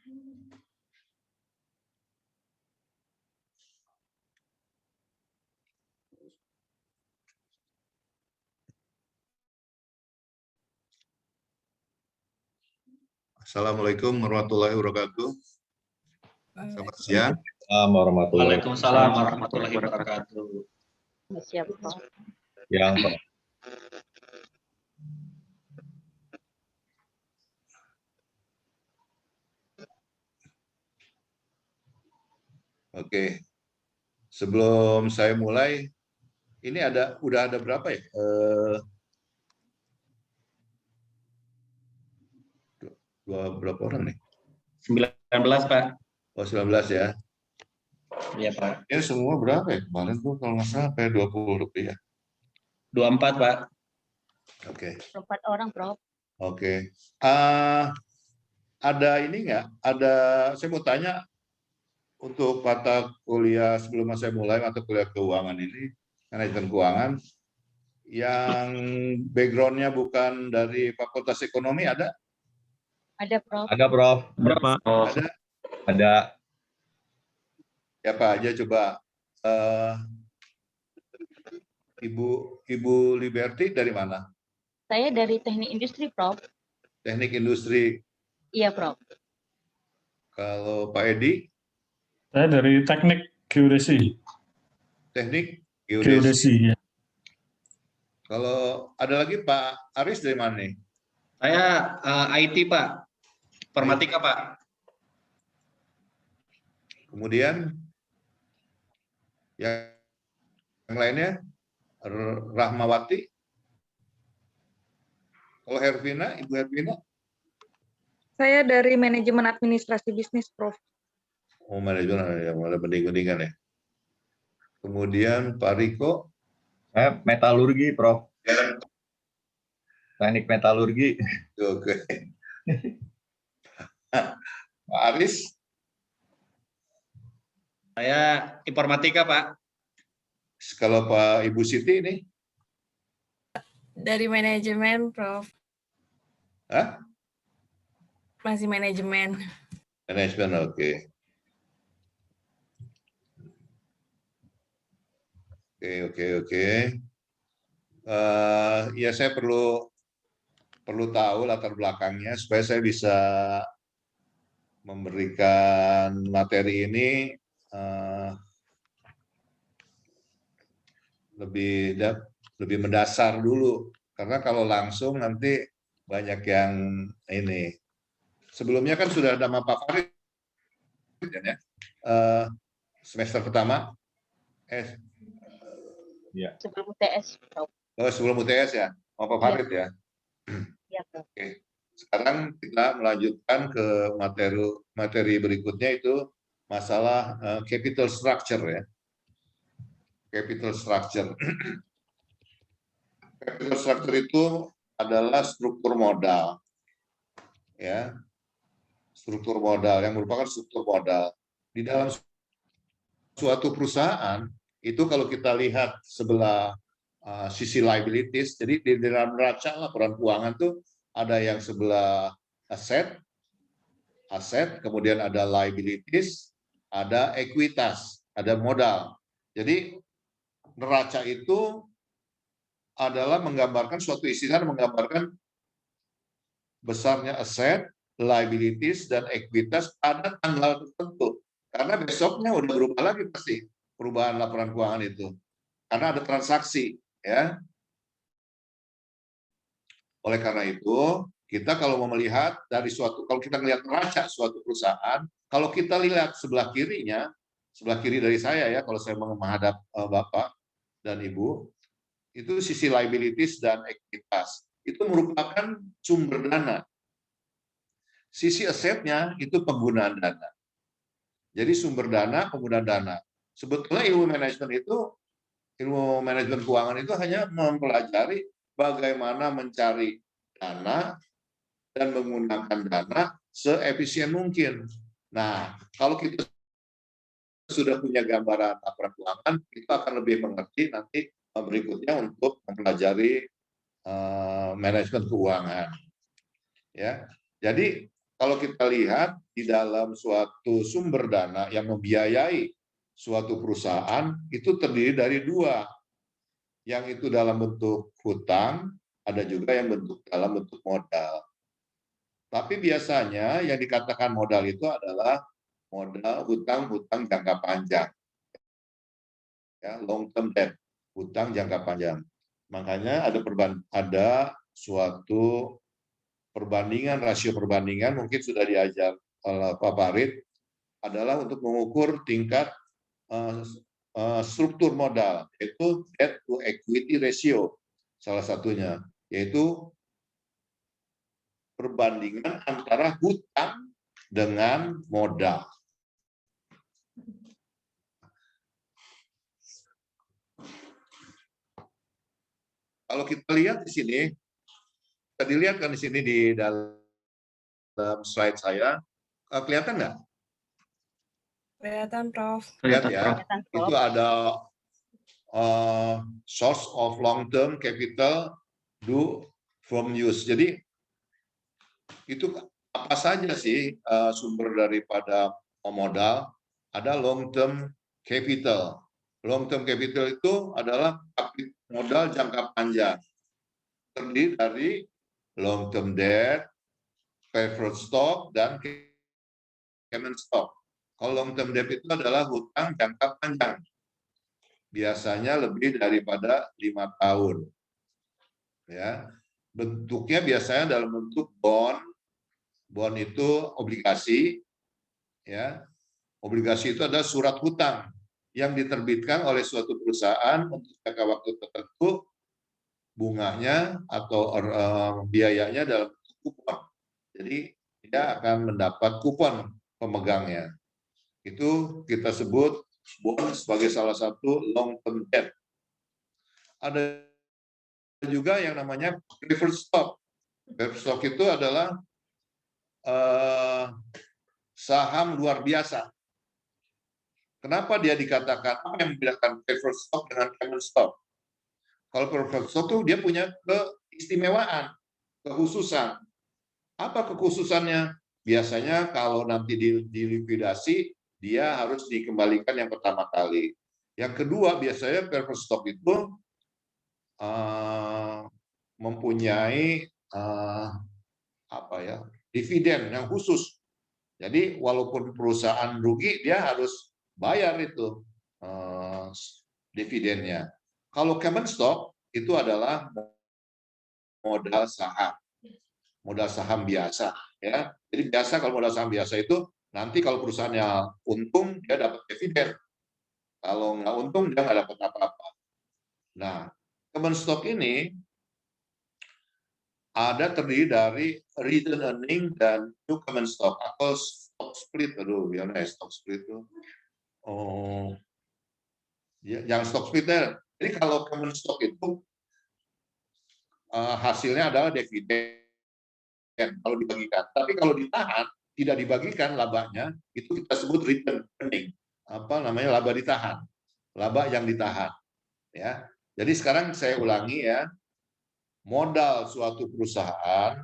Assalamualaikum warahmatullahi wabarakatuh. Selamat siang. Waalaikumsalam warahmatullahi wabarakatuh. Siap, Pak. Yang Pak. Oke. Sebelum saya mulai, ini udah ada berapa ya? Berapa orang nih? 19, Pak. Oh, 19 ya. Iya, Pak. Ini semua berapa ya? Kemarin tuh kalau nggak salah sampai 20 rupiah. 24, Pak. Oke. 4 orang, Prof. Oke. Ada ini nggak? Saya mau tanya untuk mata kuliah sebelum saya mulai mata kuliah keuangan ini, manajemen keuangan, yang background-nya bukan dari Fakultas Ekonomi ada? Ada, Prof. Ada, Prof. Berapa? Ada? Ada. Siapa aja coba? Ibu Liberty dari mana? Saya dari Teknik Industri, Prof. Teknik Industri. Iya, Prof. Kalau Pak Edi? Saya dari Teknik Geodesi. Teknik Geodesi, ya. Kalau ada lagi Pak Aris dari mana nih? Saya IT, Pak. Informatika, Pak. Kemudian yang lainnya Rahmawati. Kalau Hervina, Ibu Hervina? Saya dari Manajemen Administrasi Bisnis, Prof. Oh, manajemen yang ada banding-bandingan ya. Kemudian Pak Riko. Saya metalurgi, Prof. Teknik metalurgi. Oke. Pak Aris. Saya informatika, Pak. Kalau Pak Ibu Siti ini? Dari manajemen, Prof. Hah? Masih manajemen. Manajemen, oke. Oke. Ya saya perlu tahu latar belakangnya supaya saya bisa memberikan materi ini lebih mendasar dulu, karena kalau langsung nanti banyak yang ini. Sebelumnya kan sudah ada Pak Farid ya, semester pertama. Ya. Sebelum UTS, Prof. Oh, sebelum UTS ya, Pak Farid ya. Iya, Prof. Oke. Sekarang kita melanjutkan ke materi berikutnya, itu masalah capital structure ya. Capital structure. Capital structure itu adalah struktur modal. Ya. Struktur modal yang merupakan struktur modal di dalam suatu perusahaan. Itu kalau kita lihat sebelah sisi liabilities, jadi di dalam neraca laporan keuangan tuh ada yang sebelah aset, kemudian ada liabilities, ada ekuitas, ada modal. Jadi neraca itu adalah menggambarkan suatu istilah, menggambarkan besarnya aset, liabilities, dan ekuitas pada tanggal tertentu. Karena besoknya udah berubah lagi pasti perubahan laporan keuangan itu. Karena ada transaksi, ya. Oleh karena itu, kita kalau mau melihat dari kalau kita melihat neraca suatu perusahaan, kalau kita lihat sebelah kirinya, sebelah kiri dari saya ya, kalau saya menghadap Bapak dan Ibu, itu sisi liabilities dan ekuitas. Itu merupakan sumber dana. Sisi asetnya itu penggunaan dana. Jadi sumber dana, penggunaan dana. Sebetulnya ilmu manajemen keuangan itu hanya mempelajari bagaimana mencari dana dan menggunakan dana seefisien mungkin. Nah, kalau kita sudah punya gambaran laporan keuangan, kita akan lebih mengerti nanti berikutnya untuk mempelajari manajemen keuangan. Ya, jadi kalau kita lihat di dalam suatu sumber dana yang membiayai suatu perusahaan itu terdiri dari dua, yang itu dalam bentuk hutang, ada juga yang dalam bentuk modal. Tapi biasanya yang dikatakan modal itu adalah modal hutang jangka panjang, ya, long term debt, hutang jangka panjang. Makanya ada suatu perbandingan, rasio perbandingan, mungkin sudah diajar oleh Pak Farid, adalah untuk mengukur tingkat struktur modal, yaitu debt to equity ratio, salah satunya, yaitu perbandingan antara hutang dengan modal. Kalau kita lihat di sini, bisa dilihat kan di sini di dalam slide saya, kelihatan nggak? Kelihatan, Prof. Lihat ya, Kelihatan, Prof. itu ada source of long-term capital due from use. Jadi itu apa saja sih sumber daripada modal? Ada long-term capital. Long-term capital itu adalah modal jangka panjang. Terdiri dari long-term debt, preferred stock, dan common stock. Kalau long-term debt itu adalah hutang jangka panjang. Biasanya lebih daripada 5 tahun. Ya, bentuknya biasanya dalam bentuk bond. Bond itu obligasi, ya. Obligasi itu adalah surat hutang yang diterbitkan oleh suatu perusahaan untuk jangka waktu tertentu, bunganya atau biayanya dalam bentuk kupon. Jadi dia akan mendapat kupon pemegangnya. Itu kita sebut bond sebagai salah satu long term debt. Ada juga yang namanya preferred stock. Preferred stock itu adalah saham luar biasa. Kenapa dia dikatakan, apa yang membedakan preferred stock dengan common stock? Kalau preferred stock itu dia punya keistimewaan, kekhususan. Apa kekhususannya? Biasanya kalau nanti dilikuidasi, dia harus dikembalikan yang pertama kali. Yang kedua, biasanya preferred stock itu mempunyai dividen yang khusus. Jadi walaupun perusahaan rugi, dia harus bayar itu dividennya. Kalau common stock itu adalah modal saham biasa, ya. Jadi biasa kalau modal saham biasa itu nanti kalau perusahaannya untung dia dapat dividen, kalau nggak untung dia nggak dapat apa-apa. Nah, common stock ini ada terdiri dari return earning dan new common stock atau stock split. Aduh, gimana ya stock split itu? Oh, ya, yang stock splitnya. Jadi kalau common stock itu hasilnya adalah dividen kalau dibagikan. Tapi kalau ditahan, tidak dibagikan labanya, itu kita sebut return earning. Apa namanya, laba ditahan. Laba yang ditahan. Ya. Jadi sekarang saya ulangi ya. Modal suatu perusahaan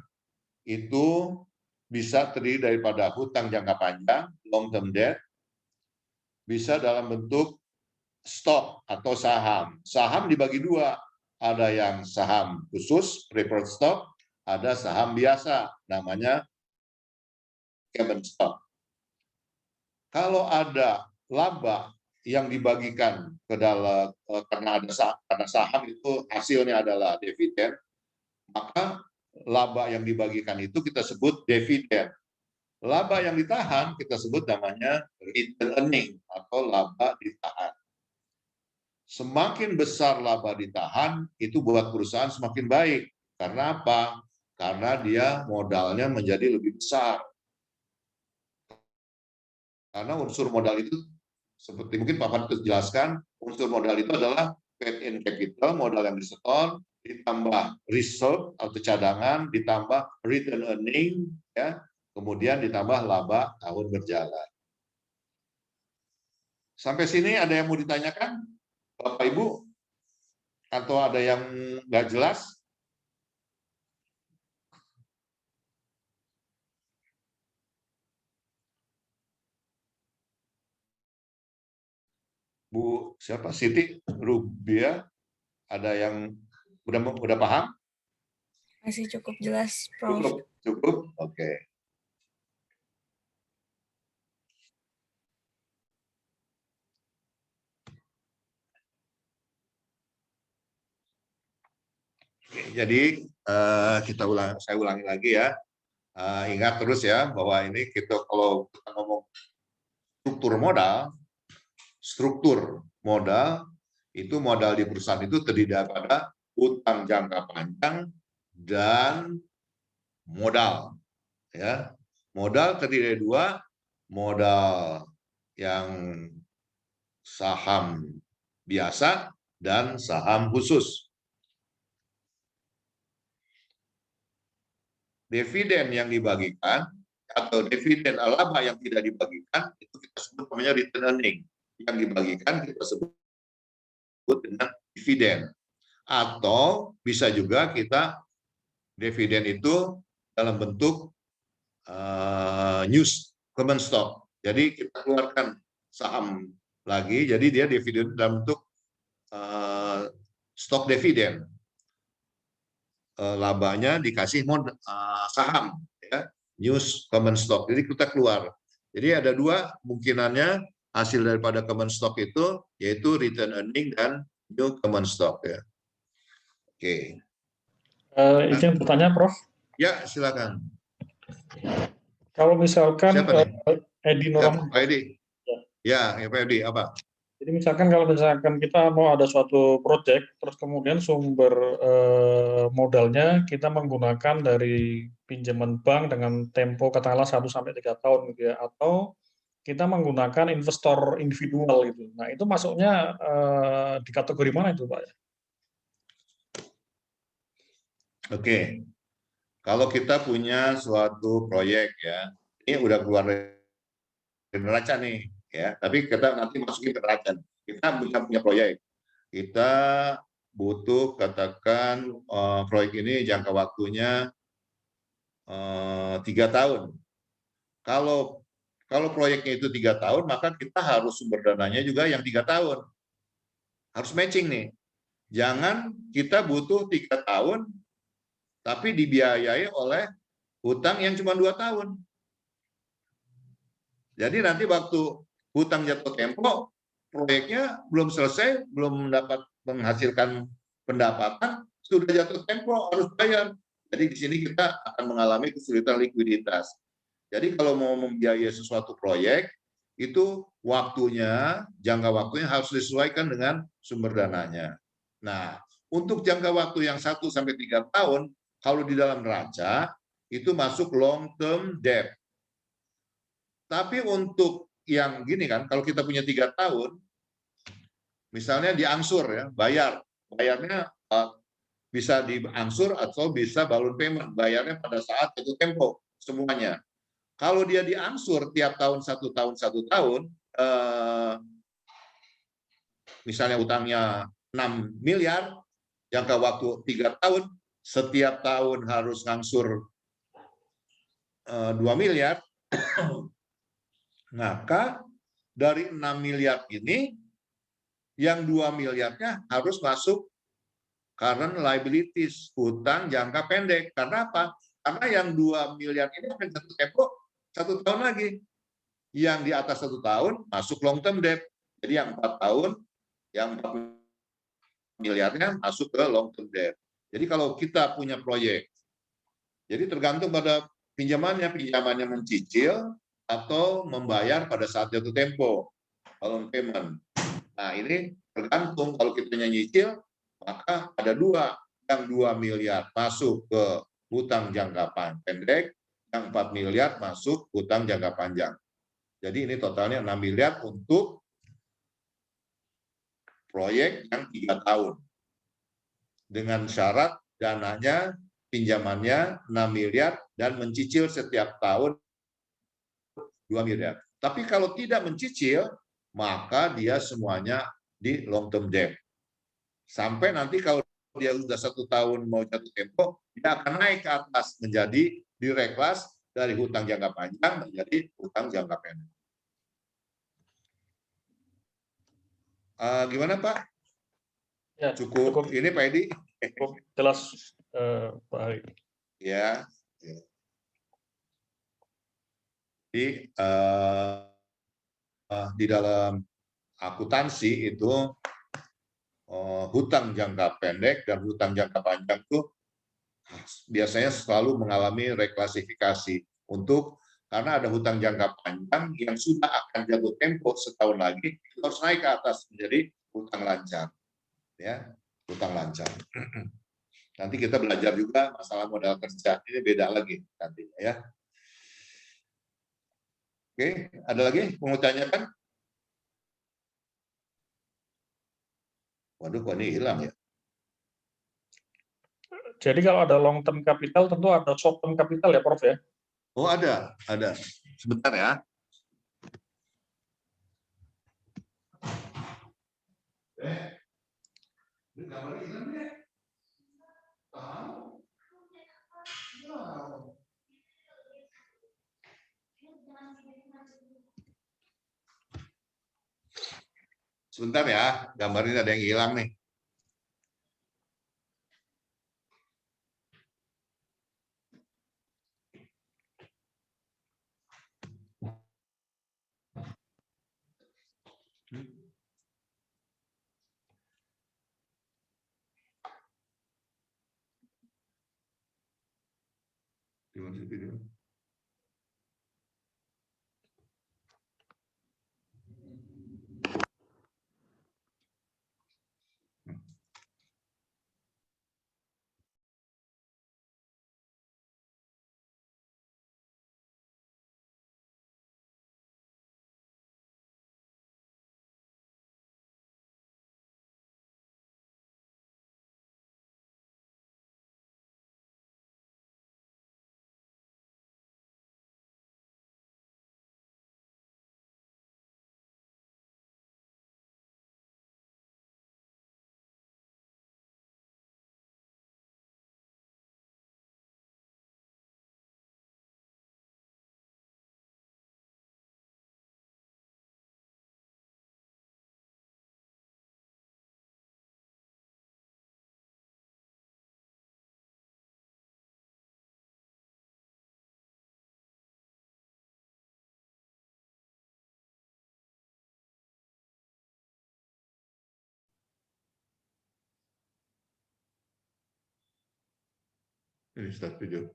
itu bisa terdiri daripada hutang jangka panjang, long term debt, bisa dalam bentuk stok atau saham. Saham dibagi dua, ada yang saham khusus, preferred stock, ada saham biasa, namanya common stock. Kalau ada laba yang dibagikan ke dalam karena saham itu hasilnya adalah dividen, maka laba yang dibagikan itu kita sebut dividen. Laba yang ditahan kita sebut namanya return earning atau laba ditahan. Semakin besar laba ditahan, itu buat perusahaan semakin baik. Karena apa? Karena dia modalnya menjadi lebih besar. Karena unsur modal itu, seperti mungkin Pak Farid jelaskan, unsur modal itu adalah paid-in capital, modal yang disetor, ditambah reserve atau cadangan, ditambah return earning, ya, kemudian ditambah laba tahun berjalan. Sampai sini ada yang mau ditanyakan, Bapak Ibu? Atau ada yang nggak jelas? Bu siapa? Siti Rubia, ada yang udah paham? Masih cukup jelas, Prof. Cukup. Oke. Jadi saya ulangi lagi ya. Ingat terus ya bahwa ini kalau kita ngomong struktur modal itu modal di perusahaan itu terdiri daripada utang jangka panjang dan modal. Ya, modal terdiri dari dua, modal yang saham biasa dan saham khusus. Dividen yang dibagikan atau dividen laba yang tidak dibagikan itu kita sebut namanya return earning. Yang dibagikan kita sebut dengan dividen. Atau bisa juga kita dividen itu dalam bentuk news common stock. Jadi kita keluarkan saham lagi, jadi dia dividen dalam bentuk stok dividen. Labanya dikasih saham, ya, news common stock. Jadi kita keluar. Jadi ada dua kemungkinannya hasil daripada common stock itu, yaitu return earning dan new common stock. Ya. Oke. Izin bertanya, Prof. Ya, silakan. Kalau misalkan Siapa nih? Edi Ya, Nurrahman. Pak Edi. Ya, Pak Edi, apa? Jadi misalkan kalau misalkan kita mau ada suatu proyek, terus kemudian sumber modalnya kita menggunakan dari pinjaman bank dengan tempo katakanlah 1-3 tahun gitu ya, atau kita menggunakan investor individual gitu. Nah itu masuknya di kategori mana itu Pak? Oke, kalau kita punya suatu proyek ya, ini udah keluar dari neraca nih, ya. Tapi kita nanti masukin ke neraca. Kita punya proyek, kita butuh katakan proyek ini jangka waktunya 3 tahun. Kalau proyeknya itu 3 tahun, maka kita harus sumber dananya juga yang 3 tahun. Harus matching nih. Jangan kita butuh 3 tahun, tapi dibiayai oleh hutang yang cuma 2 tahun. Jadi nanti waktu hutang jatuh tempo, proyeknya belum selesai, belum mendapat menghasilkan pendapatan, sudah jatuh tempo harus bayar. Jadi di sini kita akan mengalami kesulitan likuiditas. Jadi kalau mau membiayai sesuatu proyek, itu waktunya, jangka waktunya harus disesuaikan dengan sumber dananya. Nah, untuk jangka waktu yang 1-3 tahun, kalau di dalam neraca, itu masuk long term debt. Tapi untuk yang gini kan, kalau kita punya 3 tahun, misalnya diangsur ya, bayarnya bisa diangsur atau bisa balloon payment, bayarnya pada saat jatuh tempo semuanya. Kalau dia diangsur tiap tahun 1 tahun, misalnya utangnya 6 miliar, jangka waktu 3 tahun, setiap tahun harus ngangsur 2 miliar, maka dari 6 miliar ini, yang 2 miliarnya harus masuk current liabilities, hutang jangka pendek. Karena apa? Karena yang 2 miliar ini akan jatuh tempo 1 tahun lagi. Yang di atas 1 tahun masuk long term debt. Jadi yang 4 tahun, yang 4 miliarnya masuk ke long term debt. Jadi kalau kita punya proyek, jadi tergantung pada pinjamannya mencicil atau membayar pada saat jatuh tempo, balloon payment. Nah ini tergantung, kalau kita nyicil, maka ada 2, yang 2 miliar masuk ke hutang jangka pendek, yang 4 miliar masuk hutang jangka panjang. Jadi ini totalnya 6 miliar untuk proyek yang 3 tahun. Dengan syarat dananya, pinjamannya 6 miliar dan mencicil setiap tahun 2 miliar. Tapi kalau tidak mencicil, maka dia semuanya di long term debt. Sampai nanti kalau dia sudah 1 tahun mau jatuh tempo, dia akan naik ke atas menjadi direklas dari hutang jangka panjang menjadi hutang jangka pendek. Gimana Pak? Ya, Cukup ini Pak Edi? cukup jelas, Pak Hari. Ya. Jadi di dalam akuntansi itu hutang jangka pendek dan hutang jangka panjang itu biasanya selalu mengalami reklasifikasi karena ada hutang jangka panjang yang sudah akan jatuh tempo setahun lagi itu harus naik ke atas menjadi hutang lancar, ya hutang lancar. Nanti kita belajar juga masalah modal kerja, ini beda lagi nantinya ya. Oke, ada lagi mau tanyakan? Waduh, kok ini hilang ya? Jadi kalau ada long term capital tentu ada short term capital ya, Prof ya? Oh ada. Sebentar ya. Ini gambarnya hilang deh. Tahu? Sebentar ya, gambar ini ada yang hilang nih. Gimana sih video? Ini start video.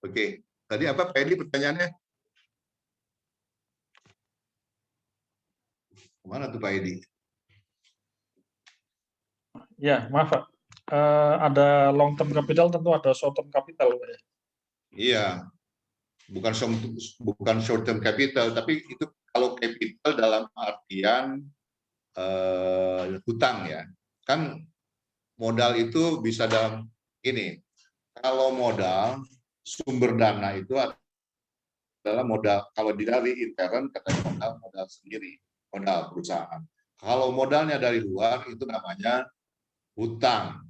Oke, tadi apa Pak Edi pertanyaannya? Kemana tuh Pak Edi? Ya, maaf Pak. Ada long term capital tentu ada short term capital, Pak ya. Iya, bukan short term capital, tapi itu kalau capital dalam artian hutang ya. Kan modal itu bisa dalam ini. Kalau modal sumber dana itu adalah modal, kalau dari intern katanya modal sendiri, modal perusahaan. Kalau modalnya dari luar itu namanya hutang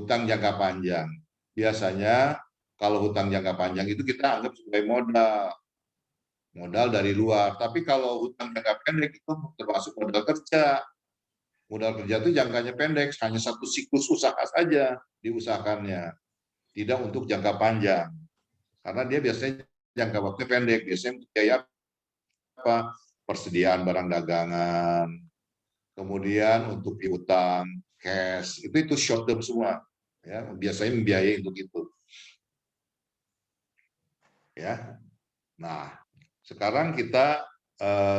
jangka panjang. Biasanya kalau hutang jangka panjang itu kita anggap sebagai modal dari luar. Tapi kalau hutang jangka pendek itu termasuk modal kerja. Modal kerja itu jangkanya pendek, hanya satu siklus usaha saja diusahakannya, tidak untuk jangka panjang. Karena dia biasanya jangka waktu pendek, biasanya untuk biaya apa? Persediaan barang dagangan, kemudian untuk piutang, cash, itu short term semua. Ya, biasanya membiayai untuk itu. Ya. Nah, sekarang kita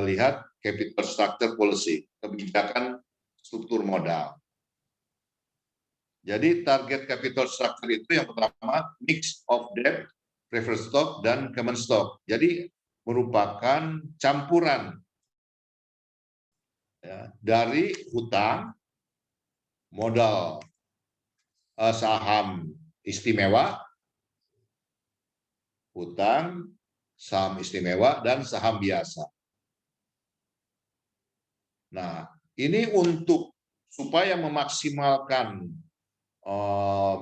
lihat capital structure policy, kebijakan struktur modal. Jadi target capital structure itu yang pertama mix of debt, preferred stock, dan common stock. Jadi merupakan campuran ya, dari hutang, modal saham istimewa, hutang, saham istimewa, dan saham biasa. Nah, ini untuk supaya memaksimalkan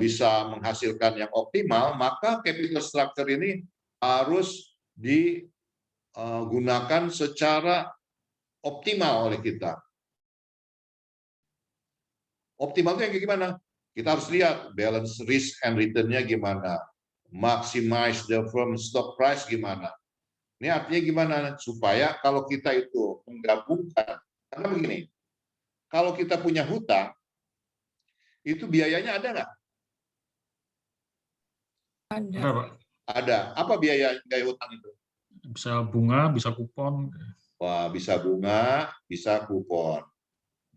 bisa menghasilkan yang optimal, maka capital structure ini harus digunakan secara optimal oleh kita. Optimal itu yang gimana? Kita harus lihat balance risk and return-nya gimana, maximize the firm stock price gimana. Ini artinya gimana? Supaya kalau kita itu menggabungkan, karena begini, kalau kita punya hutang, itu biayanya ada nggak? Ada. Ada, Pak. Ada. Apa biaya hutang itu? Bisa bunga, bisa kupon. Wah, bisa bunga, bisa kupon.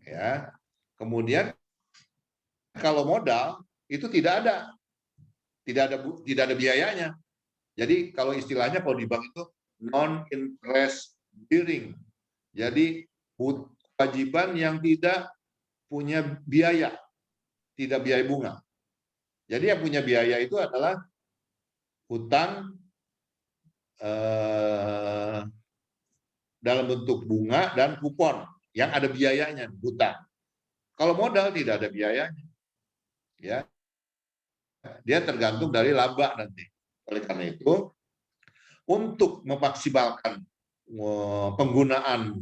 Ya. Kemudian kalau modal itu tidak ada biayanya. Jadi kalau istilahnya kalau di bank itu non interest bearing. Jadi kewajiban yang tidak punya biaya, tidak biaya bunga. Jadi yang punya biaya itu adalah hutang dalam bentuk bunga dan kupon yang ada biayanya, hutang. Kalau modal tidak ada biayanya. Ya. Dia tergantung dari laba nanti. Oleh karena itu, untuk memaksimalkan penggunaan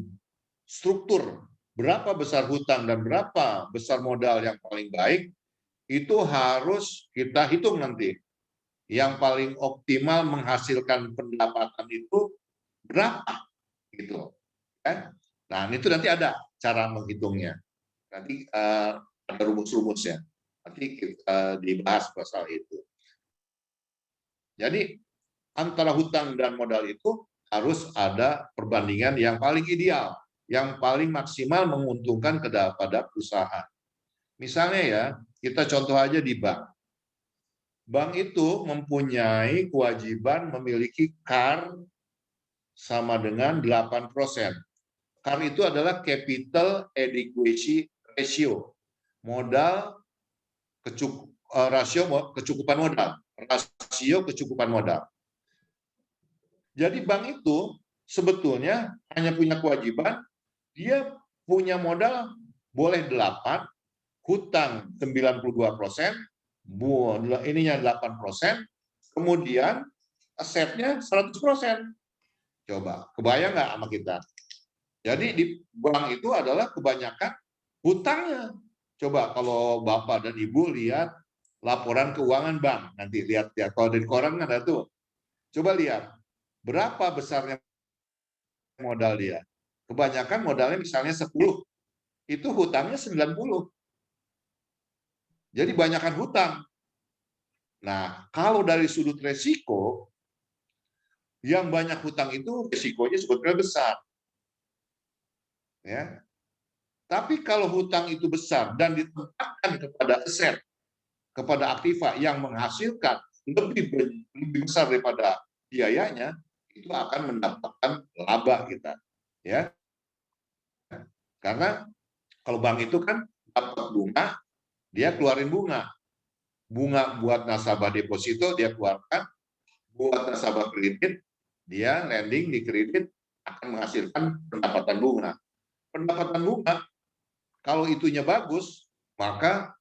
struktur berapa besar hutang dan berapa besar modal yang paling baik, itu harus kita hitung nanti. Yang paling optimal menghasilkan pendapatan itu berapa, gitu. Nah, itu nanti ada cara menghitungnya. Nanti ada rumus-rumusnya. Nanti kita dibahas pasal itu. Jadi antara hutang dan modal itu harus ada perbandingan yang paling ideal, yang paling maksimal menguntungkan kepada perusahaan. Misalnya ya, kita contoh aja di bank. Bank itu mempunyai kewajiban memiliki CAR sama dengan 8%. CAR itu adalah Capital Adequacy Ratio. Modal rasio kecukupan modal. Rasio kecukupan modal. Jadi bank itu sebetulnya hanya punya kewajiban, dia punya modal boleh 8, hutang 92%, ininya 8%, kemudian asetnya 100%. Coba, kebayang nggak sama kita? Jadi di bank itu adalah kebanyakan hutangnya. Coba kalau Bapak dan Ibu lihat laporan keuangan bank, nanti lihat ya, kalau dari koran ada tuh. Coba lihat, berapa besarnya modal dia. Kebanyakan modalnya misalnya 10, itu hutangnya 90. Jadi banyakkan hutang. Nah, kalau dari sudut resiko, yang banyak hutang itu resikonya sebetulnya besar. Ya. Tapi kalau hutang itu besar dan ditempatkan kepada aset, kepada aktiva yang menghasilkan lebih besar daripada biayanya, itu akan mendapatkan laba kita. Ya. Karena kalau bank itu kan dapat bunga, dia keluarin bunga. Bunga buat nasabah deposito dia keluarkan, buat nasabah kredit dia lending di kredit akan menghasilkan pendapatan bunga. Pendapatan bunga kalau itunya bagus, maka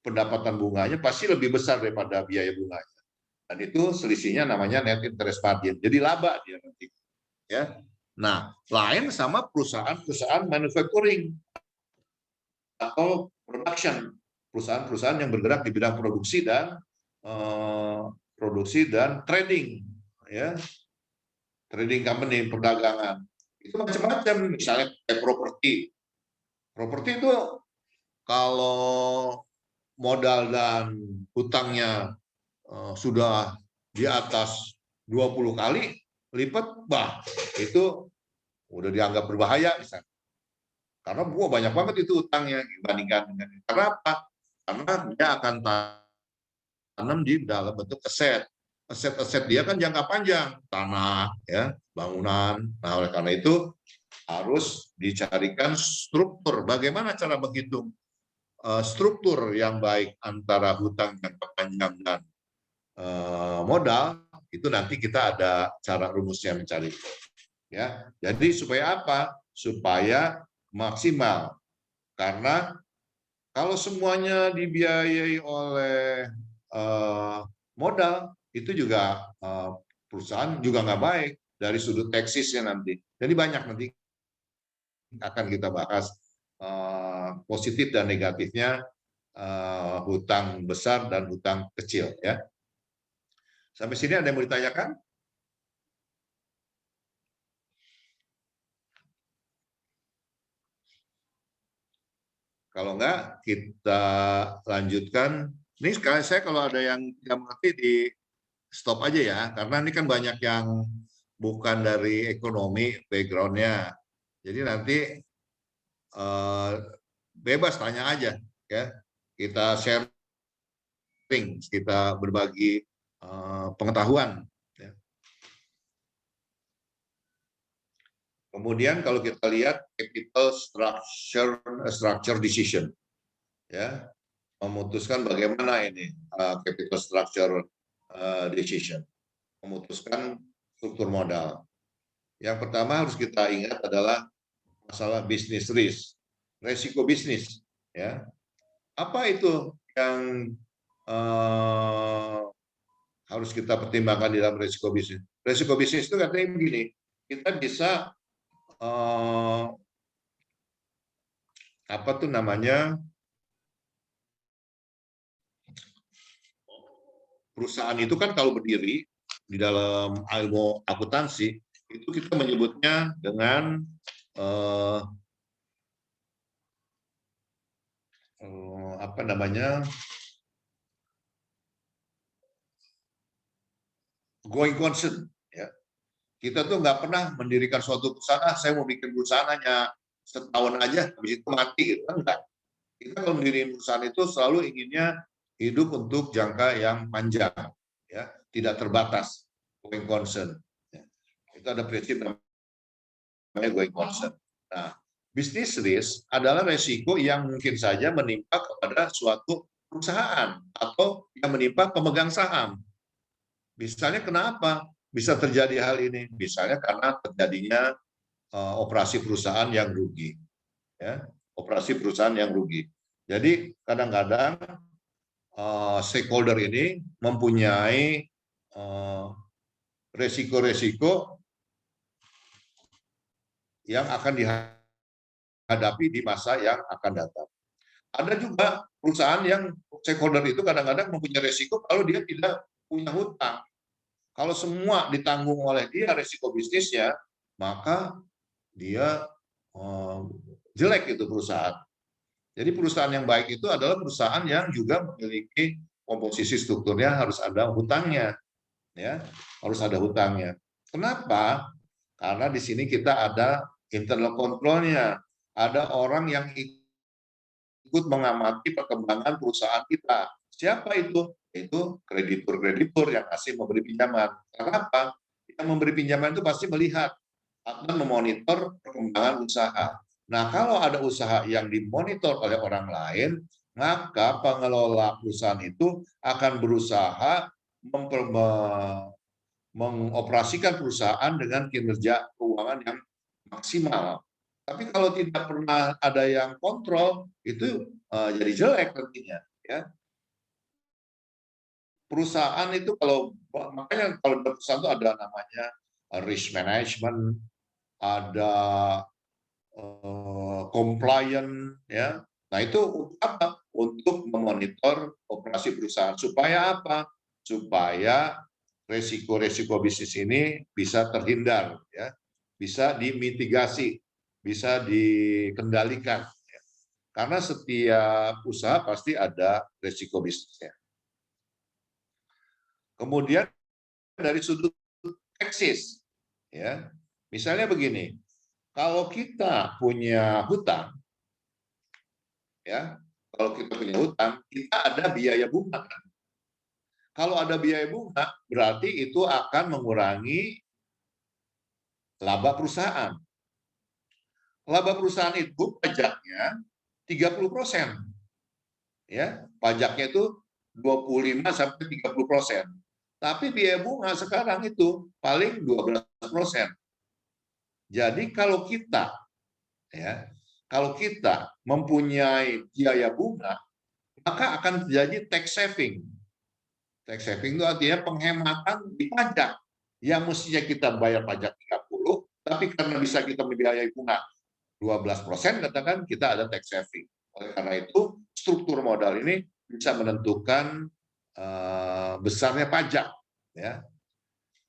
pendapatan bunganya pasti lebih besar daripada biaya bunganya. Dan itu selisihnya namanya net interest margin. Jadi laba dia nanti. Ya. Nah, lain sama perusahaan-perusahaan manufacturing atau production, perusahaan-perusahaan yang bergerak di bidang produksi dan trading, ya, trading company, perdagangan. Itu macam-macam, misalnya kayak properti. Properti itu kalau modal dan hutangnya sudah di atas 20 kali lipat, itu udah dianggap berbahaya misalnya. Karena banyak banget itu hutangnya dibandingkan dengan. Karena apa? Karena dia akan tanam di dalam bentuk aset. Aset-aset dia kan jangka panjang, tanah, ya, bangunan. Nah, oleh karena itu harus dicarikan struktur. Bagaimana cara menghitung struktur yang baik antara hutang jangka panjang dan modal? Itu nanti kita ada cara rumusnya mencari. Ya, jadi supaya apa? Supaya maksimal. Karena Kalau semuanya dibiayai oleh modal, itu juga perusahaan juga nggak baik dari sudut teksisnya nanti. Jadi banyak nanti akan kita bahas positif dan negatifnya hutang besar dan hutang kecil ya. Sampai sini ada yang mau ditanyakan? Kalau enggak, kita lanjutkan. Ini sekali saya kalau ada yang tidak mengerti di stop aja ya, karena ini kan banyak yang bukan dari ekonomi background-nya. Jadi nanti bebas tanya aja ya. Kita sharing, kita berbagi pengetahuan. Ya. Kemudian kalau kita lihat capital structure decision, ya, memutuskan bagaimana ini capital structure decision, memutuskan struktur modal. Yang pertama harus kita ingat adalah masalah business risk, resiko bisnis. Ya, apa itu yang harus kita pertimbangkan di dalam resiko bisnis? Resiko bisnis itu katanya begini, kita bisa apa tuh namanya, perusahaan itu kan kalau berdiri di dalam ilmu akuntansi itu kita menyebutnya dengan apa namanya, going concern. Ya. Kita tuh nggak pernah mendirikan suatu perusahaan, saya mau bikin perusahaan hanya setahun aja, habis itu mati gitu. Enggak. Kita kalau mendirikan perusahaan itu selalu inginnya hidup untuk jangka yang panjang, ya, tidak terbatas, going concern. Ya. Itu ada prinsip namanya going concern. Nah, business risk adalah resiko yang mungkin saja menimpa kepada suatu perusahaan atau yang menimpa pemegang saham. Misalnya kenapa bisa terjadi hal ini? Misalnya karena terjadinya operasi perusahaan yang rugi, ya, operasi perusahaan yang rugi. Jadi kadang-kadang stakeholder ini mempunyai resiko-resiko yang akan dihadapi di masa yang akan datang. Ada juga perusahaan yang stakeholder itu kadang-kadang mempunyai resiko kalau dia tidak punya hutang. Kalau semua ditanggung oleh dia resiko bisnisnya, maka dia jelek itu perusahaan. Jadi perusahaan yang baik itu adalah perusahaan yang juga memiliki komposisi strukturnya harus ada hutangnya, ya, harus ada hutangnya. Kenapa? Karena di sini kita ada internal control-nya, ada orang yang ikut mengamati perkembangan perusahaan kita. Siapa itu? Itu kreditur-kreditur yang masih memberi pinjaman. Kenapa? Yang memberi pinjaman itu pasti melihat akan memonitor perkembangan usaha. Nah, kalau ada usaha yang dimonitor oleh orang lain, maka pengelola perusahaan itu akan berusaha mengoperasikan perusahaan dengan kinerja keuangan yang maksimal. Tapi kalau tidak pernah ada yang kontrol, itu jadi jelek nantinya. Ya. Perusahaan itu makanya kalau perusahaan itu ada namanya risk management, ada compliant, ya. Nah itu untuk apa? Untuk memonitor operasi perusahaan supaya apa? Supaya resiko-resiko bisnis ini bisa terhindar, ya, bisa dimitigasi, bisa dikendalikan. Ya. Karena setiap usaha pasti ada resiko bisnisnya. Kemudian dari sudut teknis, ya, misalnya begini. Kalau kita punya hutang, ya, kalau kita punya hutang, kita ada biaya bunga. Kalau ada biaya bunga, berarti itu akan mengurangi laba perusahaan. Laba perusahaan itu pajaknya 30%. Ya, pajaknya itu 25-30%. Tapi biaya bunga sekarang itu paling 12%. Jadi kalau kita, ya, kalau kita mempunyai biaya bunga, maka akan terjadi tax saving. Tax saving itu artinya penghematan di pajak. Yang mestinya kita bayar pajak 30, tapi karena bisa kita membiayai bunga 12%, katakan kita ada tax saving. Oleh karena itu, struktur modal ini bisa menentukan besarnya pajak. Ya.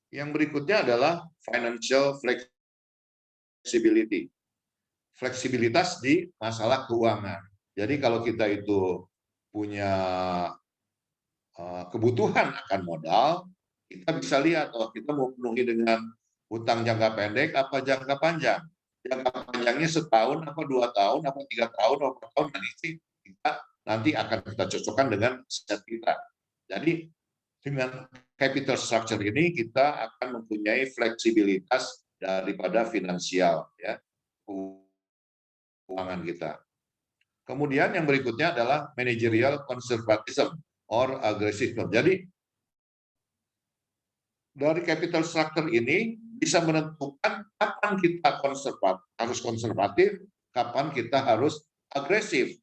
Yang berikutnya adalah financial flexibility. Fleksibilitas di masalah keuangan. Jadi kalau kita itu punya kebutuhan akan modal, kita bisa lihat, oh kita mau penuhi dengan hutang jangka pendek apa jangka panjang. Jangka panjangnya setahun, apa 2 tahun, apa 3 tahun, apa 4 tahun, nanti akan kita cocokkan dengan set kita. Jadi dengan capital structure ini kita akan mempunyai fleksibilitas daripada finansial, ya, keuangan kita. Kemudian yang berikutnya adalah managerial conservatism or aggressiveness. Jadi dari capital structure ini bisa menentukan kapan kita harus konservatif, kapan kita harus agresif.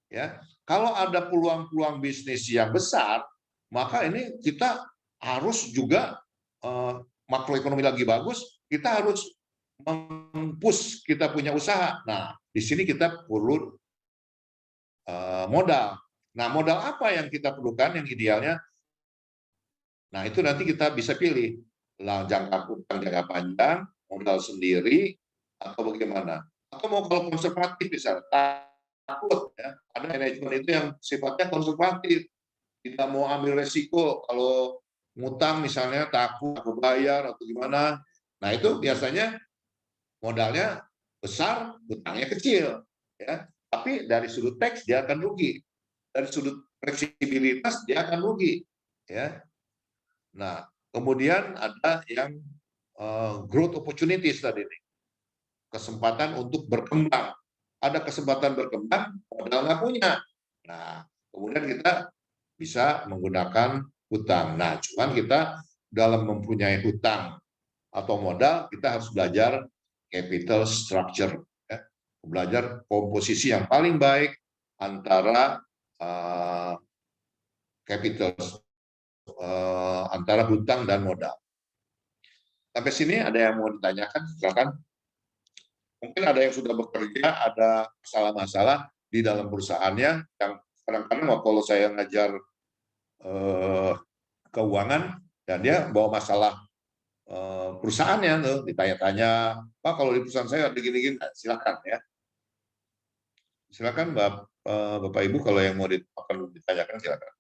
Ya, kalau ada peluang-peluang bisnis yang besar, maka ini kita harus juga makroekonomi lagi bagus, kita harus mempush kita punya usaha. Nah, di sini kita perlu modal. Nah, modal apa yang kita perlukan yang idealnya? Nah, itu nanti kita bisa pilih jangka panjang, modal sendiri, atau bagaimana. Atau mau kalau konservatif misalnya, takut ya, ada manajemen itu yang sifatnya konservatif, tidak mau ambil resiko kalau ngutang misalnya takut bayar atau gimana. Nah, itu biasanya modalnya besar, hutangnya kecil, ya. Tapi dari sudut tax dia akan rugi, dari sudut fleksibilitas dia akan rugi, ya. Nah, kemudian ada yang growth opportunities tadi nih, kesempatan untuk berkembang. Ada kesempatan berkembang, modal nggak punya. Nah, kemudian kita bisa menggunakan hutang. Nah, cuman kita dalam mempunyai hutang atau modal, kita harus belajar capital structure. Belajar komposisi yang paling baik antara capital, antara hutang dan modal. Sampai sini ada yang mau ditanyakan? Silakan. Mungkin ada yang sudah bekerja, ada masalah-masalah di dalam perusahaannya yang kadang-kadang kalau saya ngajar keuangan dan dia bawa masalah perusahaannya tuh ditanya-tanya, Pak kalau di perusahaan saya ada gini-gini, silakan ya. Silakan Bapak Ibu kalau yang mau ditanyakan silakan.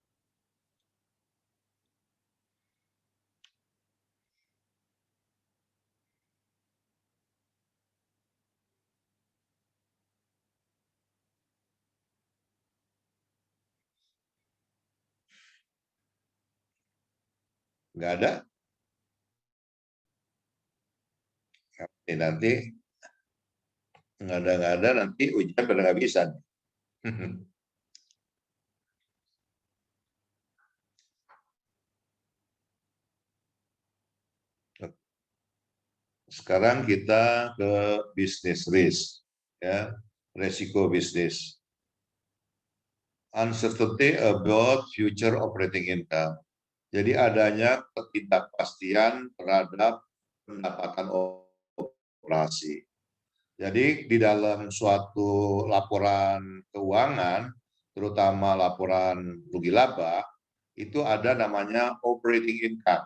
Nggak ada? Ini nanti nggak ada nanti ujian pada nggak bisa. Sekarang kita ke business risk, ya, resiko bisnis. Uncertainty about future operating income. Jadi adanya ketidakpastian terhadap pendapatan operasi. Jadi di dalam suatu laporan keuangan, terutama laporan rugi laba, itu ada namanya operating income,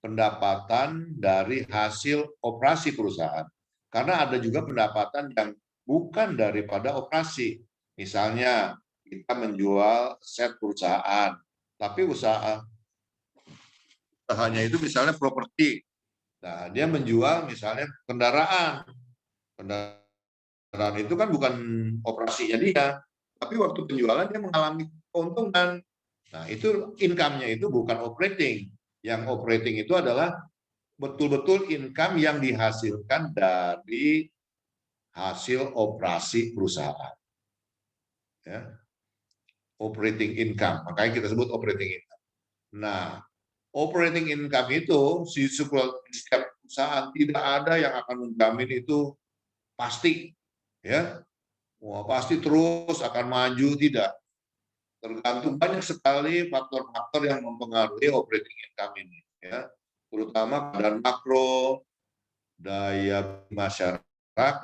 pendapatan dari hasil operasi perusahaan. Karena ada juga pendapatan yang bukan daripada operasi. Misalnya kita menjual aset perusahaan, tapi usahanya itu misalnya properti. Nah, dia menjual misalnya kendaraan. Kendaraan itu kan bukan operasinya dia, tapi waktu penjualan dia mengalami keuntungan. Nah, itu income-nya itu bukan operating. Yang operating itu adalah betul-betul income yang dihasilkan dari hasil operasi perusahaan. Ya. Operating income, makanya kita sebut operating income. Nah, operating income itu di setiap perusahaan tidak ada yang akan menjamin itu pasti, ya. Wah, pasti terus akan maju, tidak. Tergantung banyak sekali faktor-faktor yang mempengaruhi operating income ini, ya. Terutama keadaan makro, daya masyarakat,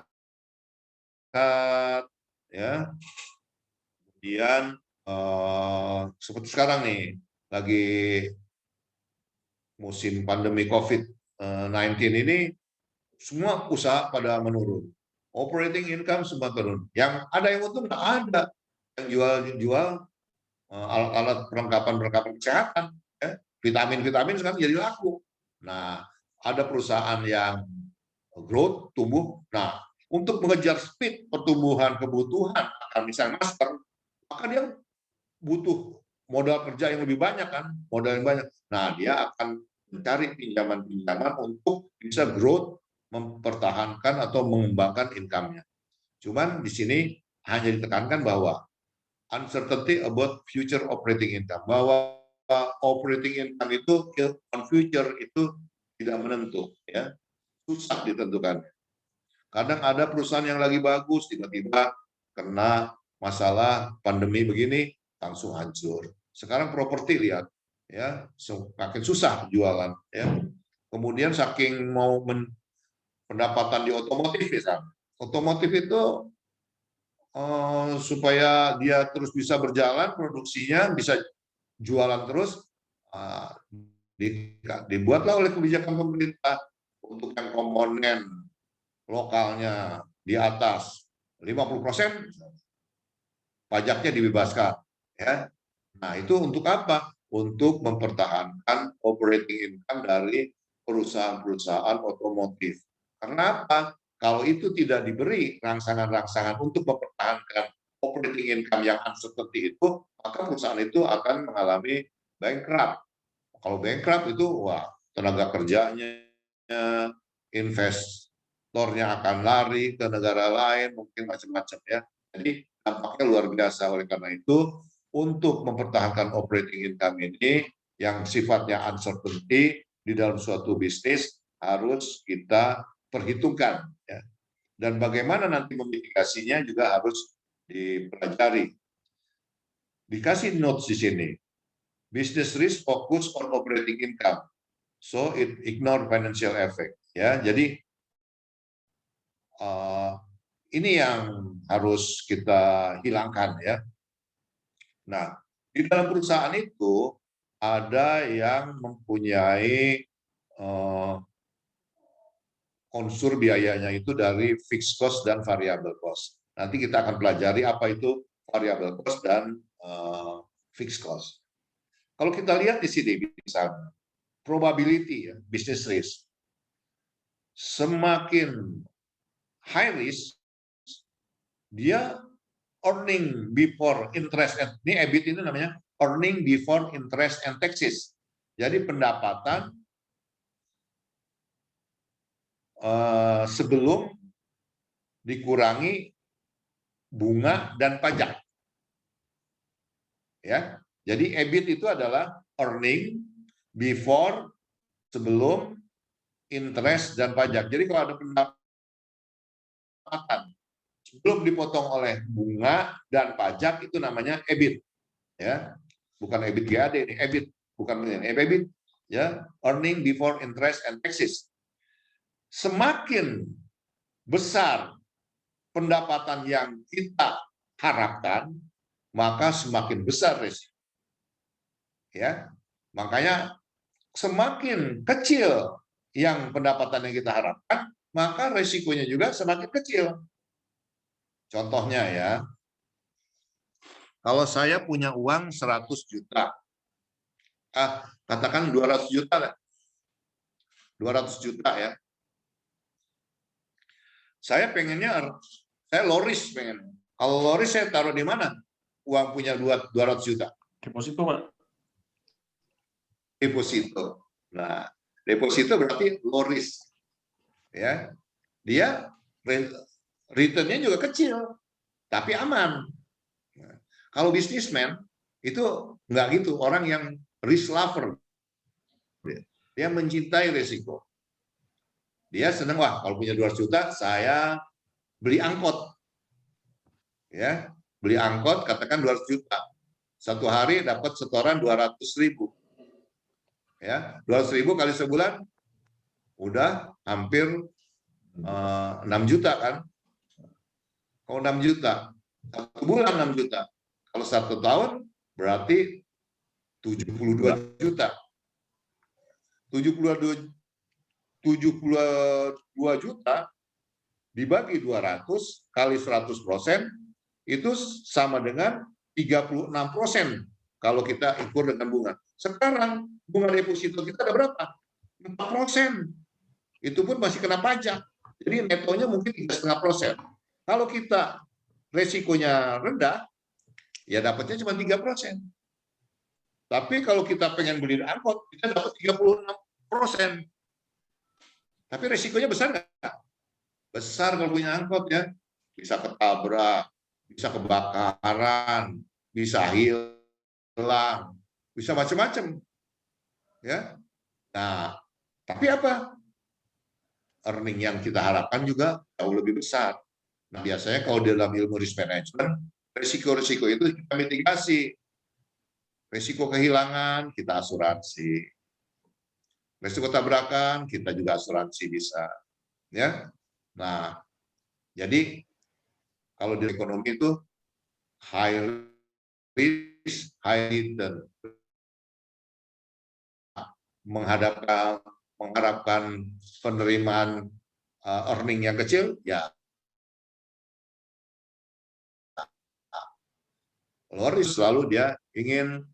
ya. Kemudian seperti sekarang nih, lagi musim pandemi COVID-19 ini, semua usaha pada menurun. Operating income semua turun. Yang ada yang untung nggak ada. Yang jual alat-alat perlengkapan kesehatan, ya. Vitamin-vitamin sekarang jadi laku. Nah, ada perusahaan yang growth, tumbuh. Nah, untuk mengejar speed pertumbuhan kebutuhan, misalnya masker, maka dia butuh modal kerja yang lebih banyak kan, modal yang banyak. Nah, dia akan mencari pinjaman-pinjaman untuk bisa growth, mempertahankan atau mengembangkan income-nya. Cuman di sini hanya ditekankan bahwa uncertainty about future operating income, bahwa operating income itu on future itu tidak menentu, ya, susah ditentukan. Kadang ada perusahaan yang lagi bagus, tiba-tiba kena masalah pandemi begini, langsung hancur. Sekarang properti lihat, ya, semakin susah jualan, ya. Kemudian saking mau pendapatan di otomotif misalnya, otomotif itu supaya dia terus bisa berjalan, produksinya bisa jualan terus, dibuatlah oleh kebijakan pemerintah untuk yang komponen lokalnya di atas 50%, pajaknya dibebaskan, ya. Nah, itu untuk apa? Untuk mempertahankan operating income dari perusahaan-perusahaan otomotif. Karena apa? Kalau itu tidak diberi rangsangan-rangsangan untuk mempertahankan operating income yang uncertainty itu, maka perusahaan itu akan mengalami bankrupt. Kalau bankrupt itu, wah, tenaga kerjanya, investornya akan lari ke negara lain, mungkin macam-macam, ya. Jadi dampaknya luar biasa. Oleh karena itu, untuk mempertahankan operating income ini yang sifatnya uncertainty di dalam suatu bisnis harus kita perhitungkan, ya. Dan bagaimana nanti memitigasinya juga harus dipelajari. Dikasih notes di sini. Business risk focus on operating income, so it ignore financial effect, ya. Jadi ini yang harus kita hilangkan, ya. Nah, di dalam perusahaan itu ada yang mempunyai unsur biayanya itu dari fixed cost dan variable cost. Nanti kita akan pelajari apa itu variable cost dan fixed cost. Kalau kita lihat di sini misalnya probability, ya, business risk, semakin high risk dia earning before interest, ini EBIT itu namanya earning before interest and taxes. Jadi pendapatan sebelum dikurangi bunga dan pajak, ya. Jadi EBIT itu adalah earning before, sebelum interest dan pajak. Jadi kalau ada pendapatan sebelum dipotong oleh bunga dan pajak itu namanya EBIT, ya. Bukan EBIT GAD, ini EBIT, bukan EBIT, ya, earning before interest and taxes. Semakin besar pendapatan yang kita harapkan, maka semakin besar risiko, ya. Makanya semakin kecil yang pendapatan yang kita harapkan, maka risikonya juga semakin kecil. Contohnya, ya, kalau saya punya uang 100 juta, katakan 200 juta lah, 200 juta, ya. Saya pengennya, saya low risk pengen. Kalau low risk saya taruh di mana? Uang punya 200 juta. Deposito, Pak. Deposito. Nah, deposito berarti low risk, ya. Dia return-nya juga kecil, tapi aman. Nah, kalau bisnismen itu nggak gitu, orang yang risk lover. Dia mencintai risiko. Dia senang, wah, kalau punya 200 juta, saya beli angkot. Ya, beli angkot katakan 200 juta. Satu hari dapat setoran 200.000. Ya, 200.000 kali sebulan udah hampir 6 juta kan. Kalau 6 juta, satu bulan 6 juta. Kalau 1 tahun berarti 72 juta. 72 juta dibagi 200 kali 100% itu sama dengan 36% kalau kita ukur dengan bunga. Sekarang bunga deposito kita ada berapa? 4%. Itu pun masih kena pajak. Jadi netonya mungkin 3,5%. Kalau kita resikonya rendah, ya dapatnya cuma 3%. Tapi kalau kita pengen beli angkot, kita dapat 36%. Tapi resikonya besar nggak? Besar kalau punya angkot ya. Bisa ketabrak, bisa kebakaran, bisa hilang, bisa macam-macam. Ya. Nah, tapi apa? Earning yang kita harapkan juga jauh lebih besar. Nah, biasanya kalau dalam ilmu risk management, risiko-risiko itu kita mitigasi. Risiko kehilangan, kita asuransi. Risiko tabrakan, kita juga asuransi bisa. Ya. Nah, jadi kalau di ekonomi itu high risk, high return. Mengharapkan penerimaan earning yang kecil, ya low risk, selalu dia ingin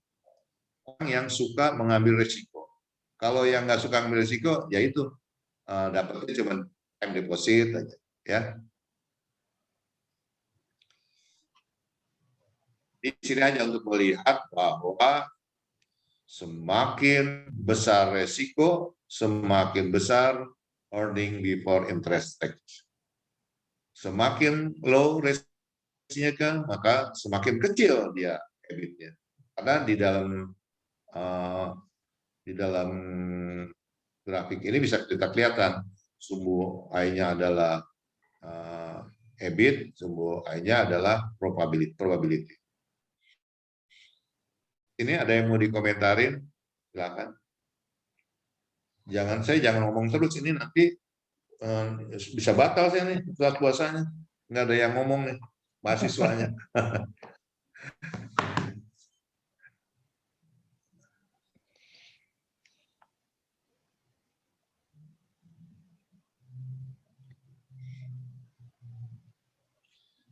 orang yang suka mengambil risiko. Kalau yang nggak suka mengambil risiko, ya itu dapatnya cuma time deposit aja, ya. Di sini hanya untuk melihat bahwa semakin besar resiko, semakin besar earning before interest tax. Semakin low risknya, maka semakin kecil dia EBIT-nya. Karena di dalam grafik ini bisa kita kelihatan sumbu I-nya adalah EBIT, sumbu I-nya adalah probability. Ini ada yang mau dikomentarin? Silakan. Saya jangan ngomong terus, ini nanti bisa batal saya nih buka puasanya. Nggak ada yang ngomong nih, mahasiswanya.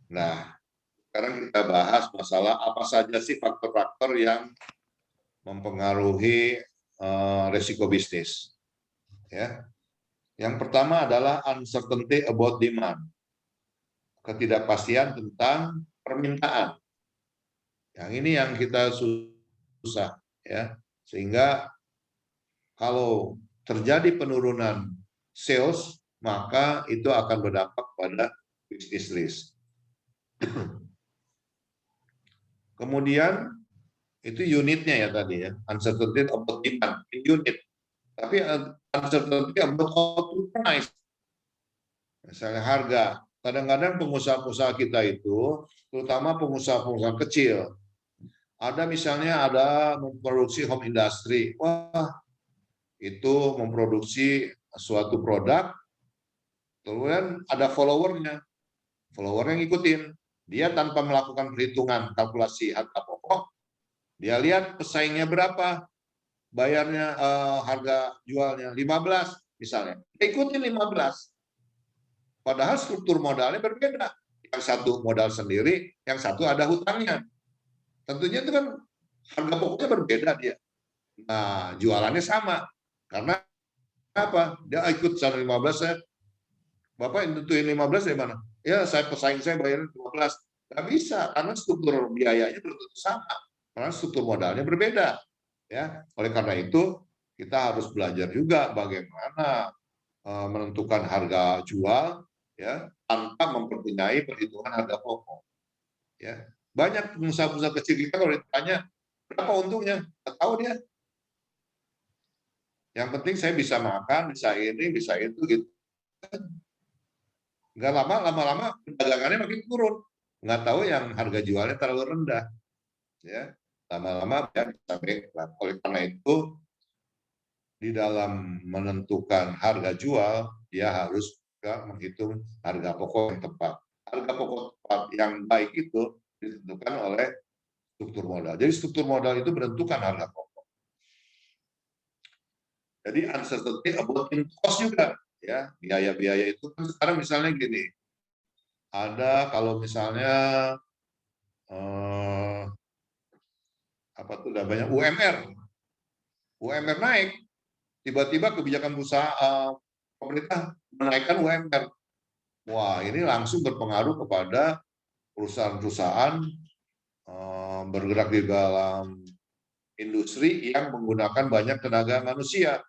Nah, sekarang kita bahas masalah apa saja sih faktor-faktor yang mempengaruhi resiko bisnis. Ya. Yang pertama adalah uncertainty about demand. Ketidakpastian tentang permintaan. Yang ini yang kita susah, ya. Sehingga kalau terjadi penurunan sales, maka itu akan berdampak pada bisnis risk. Kemudian itu unitnya ya tadi ya, uncertainty about demand in unit. Tapi uncertainty about output price. Misalnya harga. Kadang-kadang pengusaha-pengusaha kita itu, terutama pengusaha-pengusaha kecil, ada misalnya memproduksi home industry. Wah, itu memproduksi suatu produk, kemudian ada followernya. Followernya ngikutin. Dia tanpa melakukan perhitungan kalkulasi harga pokok, dia lihat pesaingnya berapa, bayarnya harga jualnya 15 misalnya. Ikutin 15. Padahal struktur modalnya berbeda. Yang satu modal sendiri, yang satu ada hutangnya. Tentunya itu kan harga pokoknya berbeda dia. Nah, jualannya sama. Karena apa? Dia ikut 15, saya, Bapak tentuin 15 dari mana? Ya, pesaing saya bayarin 15. Nggak bisa, karena struktur biayanya belum tentu sama. Karena struktur modalnya berbeda. Ya, oleh karena itu, kita harus belajar juga bagaimana menentukan harga jual, ya, tanpa memperpunyai perhitungan harga pokok. Ya, banyak pengusaha-pengusaha kecil kita kalau ditanya berapa untungnya, nggak tahu dia. Yang penting saya bisa makan, bisa ini, bisa itu, gitu. Nggak lama-lama dagangannya makin turun. nggak tahu yang harga jualnya terlalu rendah, ya lama-lama ya sampai. Oleh karena itu di dalam menentukan harga jual dia harus juga menghitung harga pokok yang tepat. Harga pokok tepat yang baik itu ditentukan oleh struktur modal. Jadi struktur modal itu menentukan harga pokok. Jadi uncertainty about cost juga, ya biaya-biaya itu kan sekarang misalnya gini, ada kalau misalnya apa tuh udah banyak UMR naik, tiba-tiba kebijakan perusahaan pemerintah menaikkan UMR. Wah, ini langsung berpengaruh kepada perusahaan-perusahaan bergerak di dalam industri yang menggunakan banyak tenaga manusia.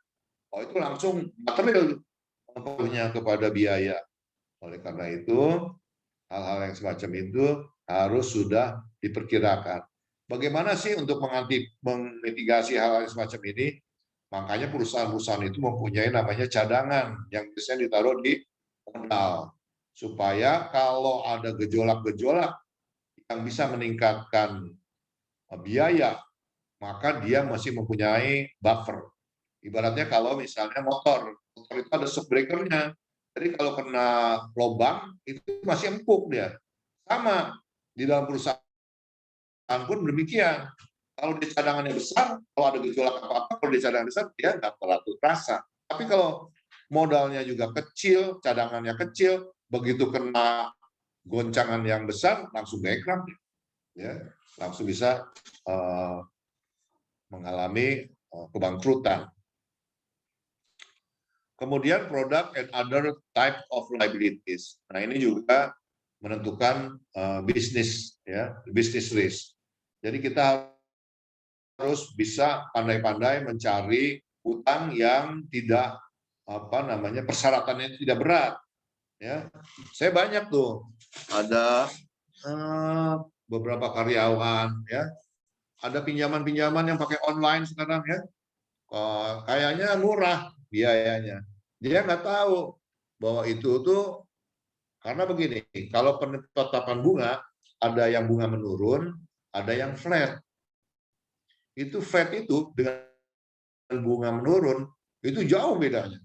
Oh, itu langsung material pengaruhnya kepada biaya. Oleh karena itu, hal-hal yang semacam itu harus sudah diperkirakan. Bagaimana sih untuk memitigasi hal-hal semacam ini? Makanya perusahaan-perusahaan itu mempunyai namanya cadangan yang biasanya ditaruh di modal. Supaya kalau ada gejolak-gejolak yang bisa meningkatkan biaya, maka dia masih mempunyai buffer. Ibaratnya kalau misalnya motor itu ada shock breaker-nya. Jadi kalau kena lubang itu masih empuk dia. Sama di dalam perusahaan pun demikian. Kalau di cadangannya besar, kalau ada gejolak apa-apa, kalau di cadangan besar dia nggak terlalu terasa. Tapi kalau modalnya juga kecil, cadangannya kecil, begitu kena goncangan yang besar langsung bankrupt, ya langsung bisa mengalami kebangkrutan. Kemudian product and other type of liabilities. Nah ini juga menentukan bisnis, ya business risk. Jadi kita harus bisa pandai-pandai mencari utang yang tidak persyaratannya tidak berat. Ya, saya banyak tuh ada beberapa karyawan, ya ada pinjaman-pinjaman yang pakai online sekarang, ya kayaknya murah biayanya. Dia nggak tahu bahwa itu tuh karena begini, kalau penetapan bunga ada yang bunga menurun, ada yang flat. Itu flat itu dengan bunga menurun itu jauh bedanya.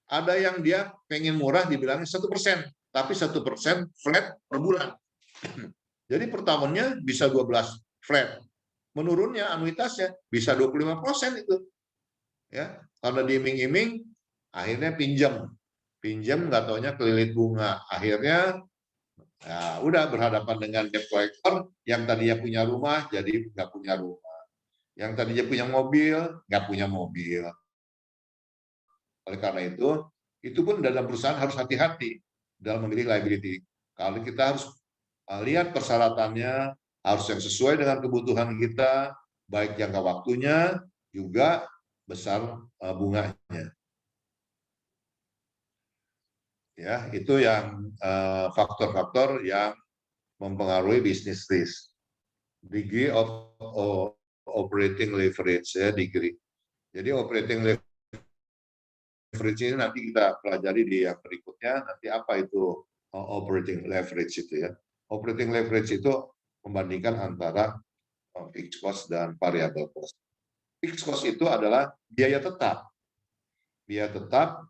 Ada yang dia pengen murah dibilangnya 1%, tapi 1% flat per bulan. Jadi per tahunnya bisa 12 flat. Menurunnya anuitasnya bisa 25% itu. Ya, karena diiming-iming akhirnya pinjam nggak taunya kelilit bunga. Akhirnya ya udah berhadapan dengan debt collector yang tadinya punya rumah jadi nggak punya rumah. Yang tadinya punya mobil nggak punya mobil. Oleh karena itu pun dalam perusahaan harus hati-hati dalam memilih liability. Kalau kita harus lihat persyaratannya, harus yang sesuai dengan kebutuhan kita, baik jangka waktunya, juga besar bunganya. Ya, itu yang faktor-faktor yang mempengaruhi bisnis risk. Degree of operating leverage, ya, degree. Jadi operating leverage ini nanti kita pelajari di yang berikutnya, nanti apa itu operating leverage itu, ya. Operating leverage itu membandingkan antara fixed cost dan variable cost. Fixed cost itu adalah biaya tetap. Biaya tetap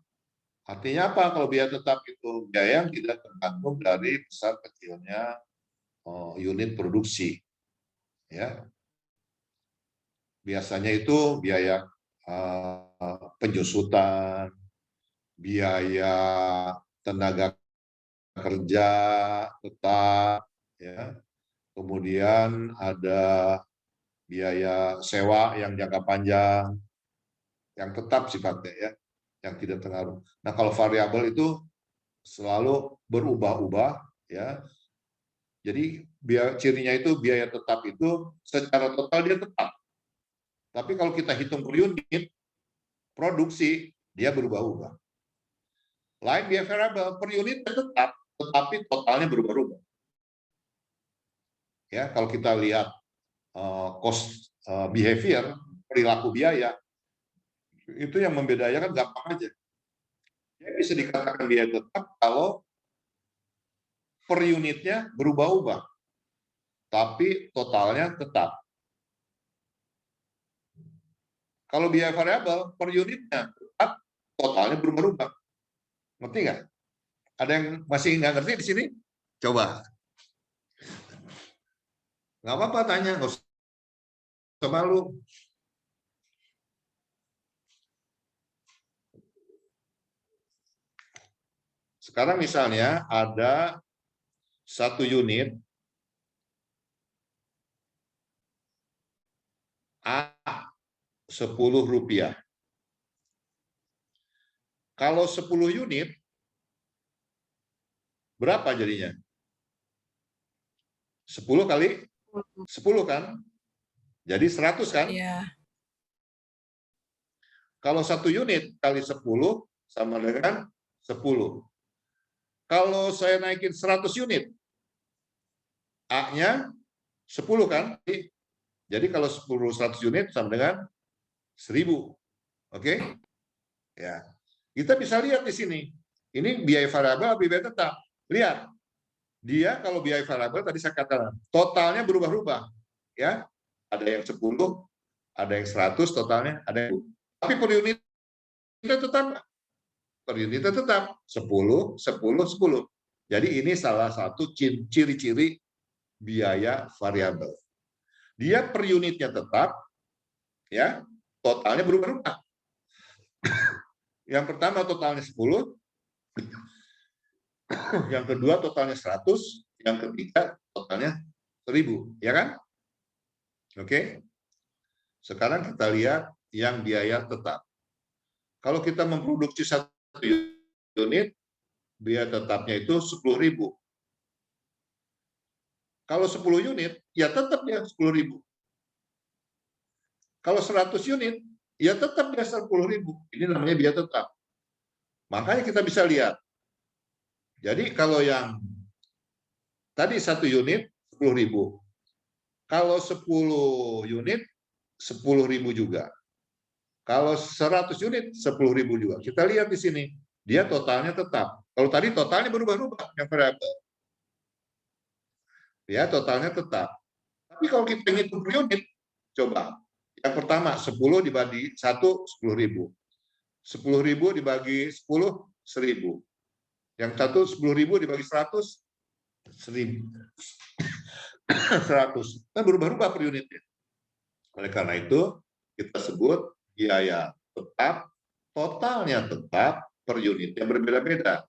artinya apa? Kalau biaya tetap itu biaya yang tidak tergantung dari besar kecilnya unit produksi. Ya, biasanya itu biaya penyusutan, biaya tenaga kerja tetap, ya. Kemudian ada biaya sewa yang jangka panjang, yang tetap sifatnya, ya, yang tidak terpengaruh. Nah, kalau variabel itu selalu berubah-ubah, ya. Jadi cirinya itu biaya tetap itu secara total dia tetap. Tapi kalau kita hitung per unit produksi, dia berubah-ubah. Lain biaya variabel per unit tetap, tetapi totalnya berubah-ubah. Ya, kalau kita lihat cost behavior, perilaku biaya, itu yang membedakan gampang aja. Dia bisa dikatakan biaya tetap kalau per unitnya berubah-ubah, tapi totalnya tetap. Kalau biaya variabel per unitnya tetap, totalnya berubah-ubah. Ngerti nggak? Ada yang masih nggak ngerti di sini? Coba. Nggak apa-apa tanya, nggak usah malu. Sekarang misalnya ada satu unit A Rp10. Kalau 10 unit, berapa jadinya? 10 kali 10 kan? Jadi 100 kan? Iya. Kalau 1 unit kali 10 sama dengan 10. Kalau saya naikin 100 unit, A-nya 10 kan? Jadi kalau 100 unit sama dengan 1000. Oke? Ya. Kita bisa lihat di sini. Ini biaya variabel atau biaya tetap. Lihat. Dia kalau biaya variabel tadi saya katakan totalnya berubah-ubah. Ya. Ada yang 10, ada yang 100 totalnya, ada yang... Tapi per unitnya tetap. Per unitnya tetap 10, 10, 10. Jadi ini salah satu ciri-ciri biaya variabel. Dia per unitnya tetap, ya, totalnya berubah-ubah. Yang pertama totalnya 10, yang kedua totalnya 100, yang ketiga totalnya 1000, ya kan? Oke. Sekarang kita lihat yang biaya tetap. Kalau kita memproduksi 1 unit, biaya tetapnya itu 10.000. Kalau 10 unit, ya tetap dia 10.000. Kalau 100 unit, ya tetap dia 10.000. Ini namanya biaya tetap. Makanya kita bisa lihat. Jadi kalau yang tadi 1 unit 10.000. Kalau 10 unit 10.000 juga. Kalau 100 unit 10.000 juga. Kita lihat di sini, dia totalnya tetap. Kalau tadi totalnya berubah-ubah yang variabel. Ya, totalnya tetap. Tapi kalau kita hitung per unit, coba. Yang pertama 10 dibagi 1 10.000. 10.000 dibagi 10 1.000. Yang satu 10.000 dibagi 100 1.000. 100. Kan berubah-ubah per unitnya. Oleh karena itu kita sebut biaya tetap, totalnya tetap, per unitnya berbeda-beda.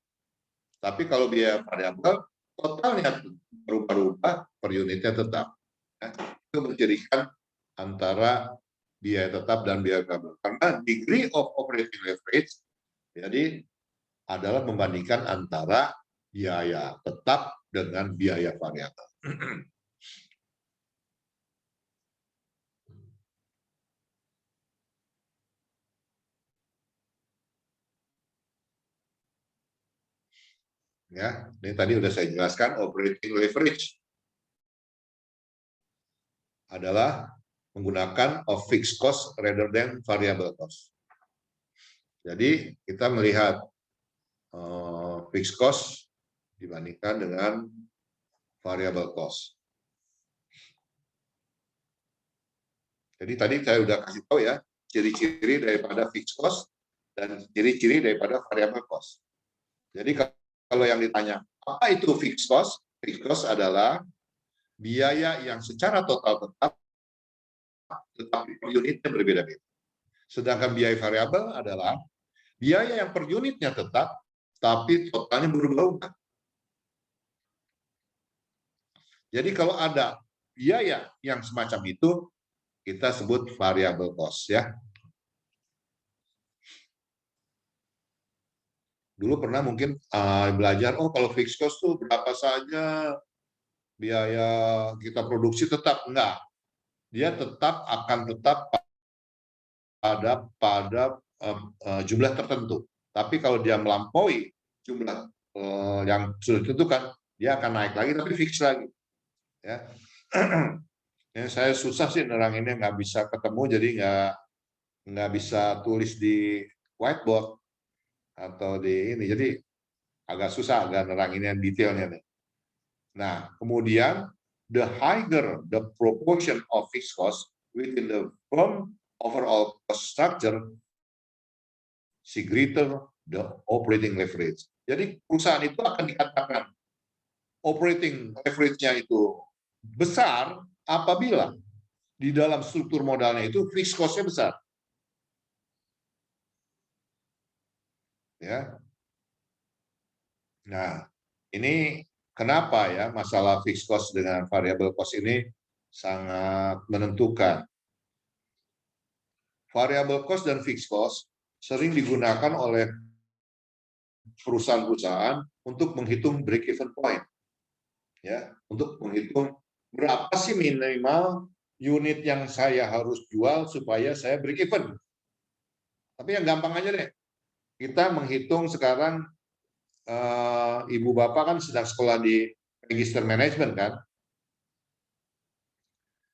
Tapi kalau biaya variabel, totalnya berubah-ubah, per unitnya tetap. Itu mencirikan antara biaya tetap dan biaya variabel. Karena degree of operating leverage jadi adalah membandingkan antara biaya tetap dengan biaya variabel. Ya, ini tadi sudah saya jelaskan, operating leverage adalah menggunakan of fixed cost rather than variable cost. Jadi kita melihat fixed cost dibandingkan dengan variable cost. Jadi tadi saya sudah kasih tahu ya, ciri-ciri daripada fixed cost dan ciri-ciri daripada variable cost. Jadi kalau yang ditanya, apa itu fixed cost? Fixed cost adalah biaya yang secara total tetap, tetapi per unitnya berbeda-beda. Sedangkan biaya variabel adalah biaya yang per unitnya tetap, tapi totalnya berubah-ubah. Jadi kalau ada biaya yang semacam itu, kita sebut variable cost ya. Dulu pernah mungkin belajar, oh kalau fixed cost tuh berapa saja biaya kita produksi tetap. Enggak. Dia akan tetap pada jumlah tertentu. Tapi kalau dia melampaui jumlah yang sudah ditentukan, dia akan naik lagi tapi fix lagi. Ya. Saya susah sih neranginnya, nggak bisa ketemu, jadi nggak bisa tulis di whiteboard atau di ini, jadi agak susah agak neranginnya detailnya nih. Nah, kemudian the higher the proportion of fixed cost within the firm overall cost structure, the greater the operating leverage. Jadi perusahaan itu akan dikatakan operating leverage-nya itu besar apabila di dalam struktur modalnya itu fixed cost-nya besar. Ya. Nah, ini kenapa ya masalah fixed cost dengan variable cost ini sangat menentukan. Variable cost dan fixed cost sering digunakan oleh perusahaan-perusahaan untuk menghitung break-even point. Ya, untuk menghitung berapa sih minimal unit yang saya harus jual supaya saya break-even. Tapi yang gampang aja deh. Kita menghitung sekarang ibu bapak kan sedang sekolah di Magister Management kan?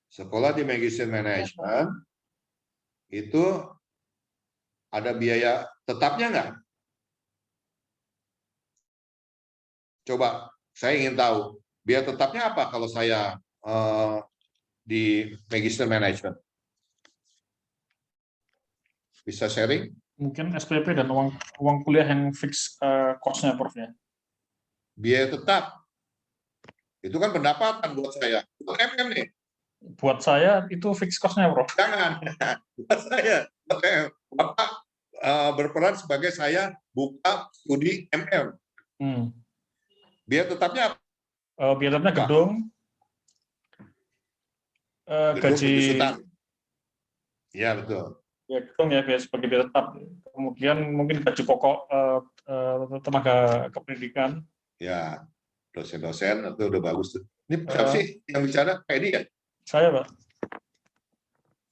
Sekolah di Magister Management itu ada biaya tetapnya nggak? Coba, saya ingin tahu biaya tetapnya apa kalau saya di Magister Management? Bisa sharing? Mungkin SPP dan uang kuliah yang fix cost-nya, Prof. Ya. Biaya tetap. Itu kan pendapatan buat saya. Itu MM nih. Buat saya itu fix cost-nya, Prof. Jangan. Buat saya. Bapak berperan sebagai saya buka studi MM. Biaya tetapnya apa? Biaya tetapnya gedung, gaji. Iya, betul. Ya, gedung ya sebagai biaya tetap. Kemudian mungkin gaji pokok tenaga kependidikan. Ya, dosen-dosen itu udah bagus tuh. Ini siapa sih yang bicara? Pak Edi ya? Saya, Pak.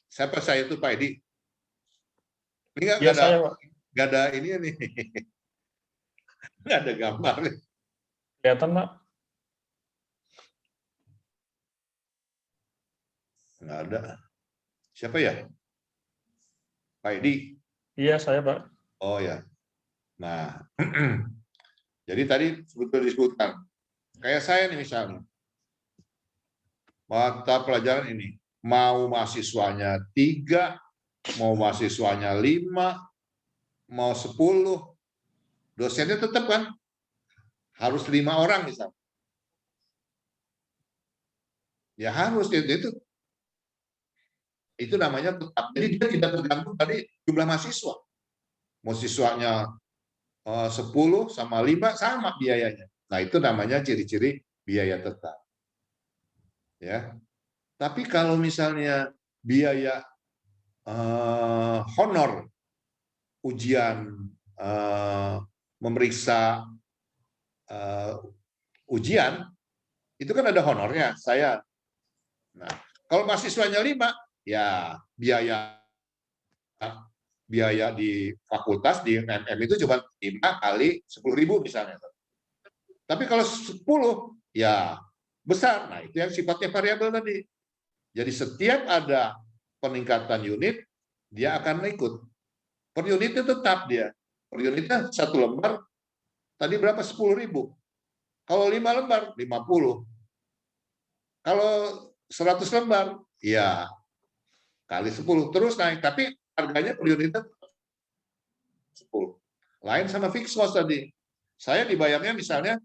Siapa saya itu Pak Edi? Ini nggak ada ini nih. Nggak ada gambar. Kelihatan, Pak? Nggak ada. Siapa ya? Pak Edi? Iya, saya, Pak. Oh ya. Nah, jadi tadi sebetulnya disebutkan. Kayak saya nih misalnya. Mata pelajaran ini. Mau mahasiswanya 3, mau mahasiswanya 5, mau 10, dosennya tetap kan harus 5 orang misalnya. Ya harus itu namanya tetap. Jadi dia tidak tergantung dari jumlah mahasiswa. Mahasiswanya 10 sama 5 sama biayanya. Nah, itu namanya ciri-ciri biaya tetap. Ya. Tapi kalau misalnya biaya honor ujian memeriksa ujian itu kan ada honornya saya. Nah, kalau mahasiswanya 5 ya biaya di fakultas di MM itu cuma 5 kali 10.000 misalnya. Tapi kalau 10 ya besar. Nah, itu yang sifatnya variabel tadi. Jadi setiap ada peningkatan unit dia akan ikut. Per unitnya tetap dia. Per unitnya 1 lembar tadi berapa? 10.000. Kalau 5 lembar 50. Kalau 100 lembar ya kali 10 terus naik, tapi harganya per unitnya 10. Lain sama fixed cost tadi. Saya dibayarnya misalnya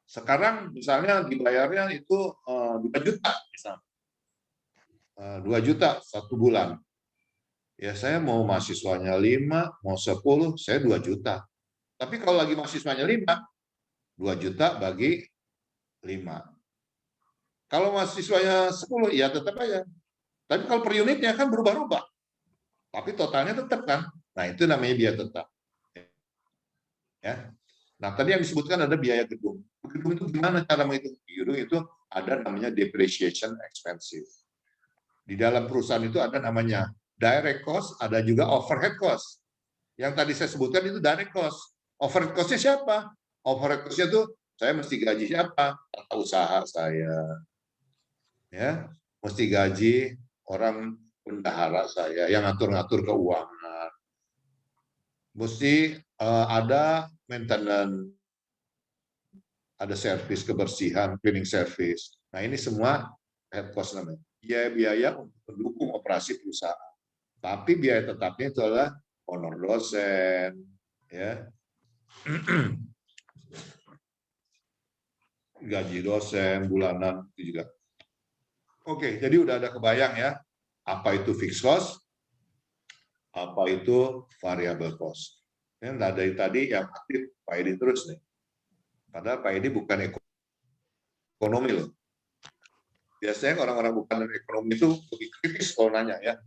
sekarang misalnya dibayarnya itu 2 juta misalnya. 2 juta 1 bulan. Ya saya mau mahasiswanya 5, mau 10, saya 2 juta. Tapi kalau lagi mahasiswanya 5, 2 juta bagi 5. Kalau mahasiswanya 10, ya tetap aja. Tapi kalau per unitnya kan berubah-ubah. Tapi totalnya tetap kan. Nah, itu namanya biaya tetap. Ya. Nah, tadi yang disebutkan ada biaya gedung. Gedung itu gimana cara menghitung? Gedung itu ada namanya depreciation expenses. Di dalam perusahaan itu ada namanya direct cost, ada juga overhead cost. Yang tadi saya sebutkan itu direct cost. Overhead cost-nya siapa? Overhead cost-nya itu saya mesti gaji siapa? Tata usaha saya. Ya, mesti gaji orang bendahara saya yang ngatur-ngatur keuangan. Mesti ada maintenance ada servis kebersihan, cleaning service. Nah, ini semua head cost namanya. Biaya-biaya untuk mendukung operasi perusahaan. Tapi biaya tetapnya itu adalah honor dosen, ya, gaji dosen bulanan itu juga. Oke, jadi udah ada kebayang ya, apa itu fixed cost, apa itu variable cost. Nah, dari tadi yang aktif Pak Edi terus nih. Padahal Pak Edi bukan ekonomi loh. Biasanya orang-orang bukan ekonomi itu lebih kritis kalau nanya ya,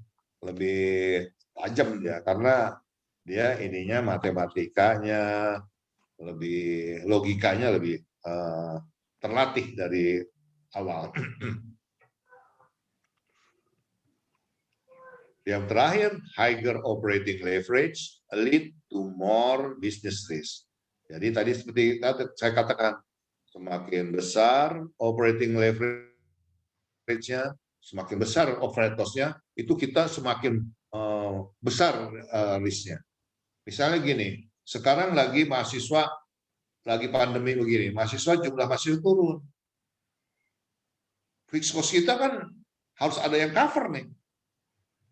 lebih tajam dia karena dia ininya matematikanya, lebih logikanya lebih terlatih dari awal. Yang terakhir, higher operating leverage lead to more business risk. Jadi tadi seperti saya katakan, semakin besar operating leverage-nya, semakin besar overhead cost-nya, itu kita semakin besar risk-nya. Misalnya gini, sekarang lagi mahasiswa, lagi pandemi begini, jumlah mahasiswa turun. Fixed cost kita kan harus ada yang cover nih.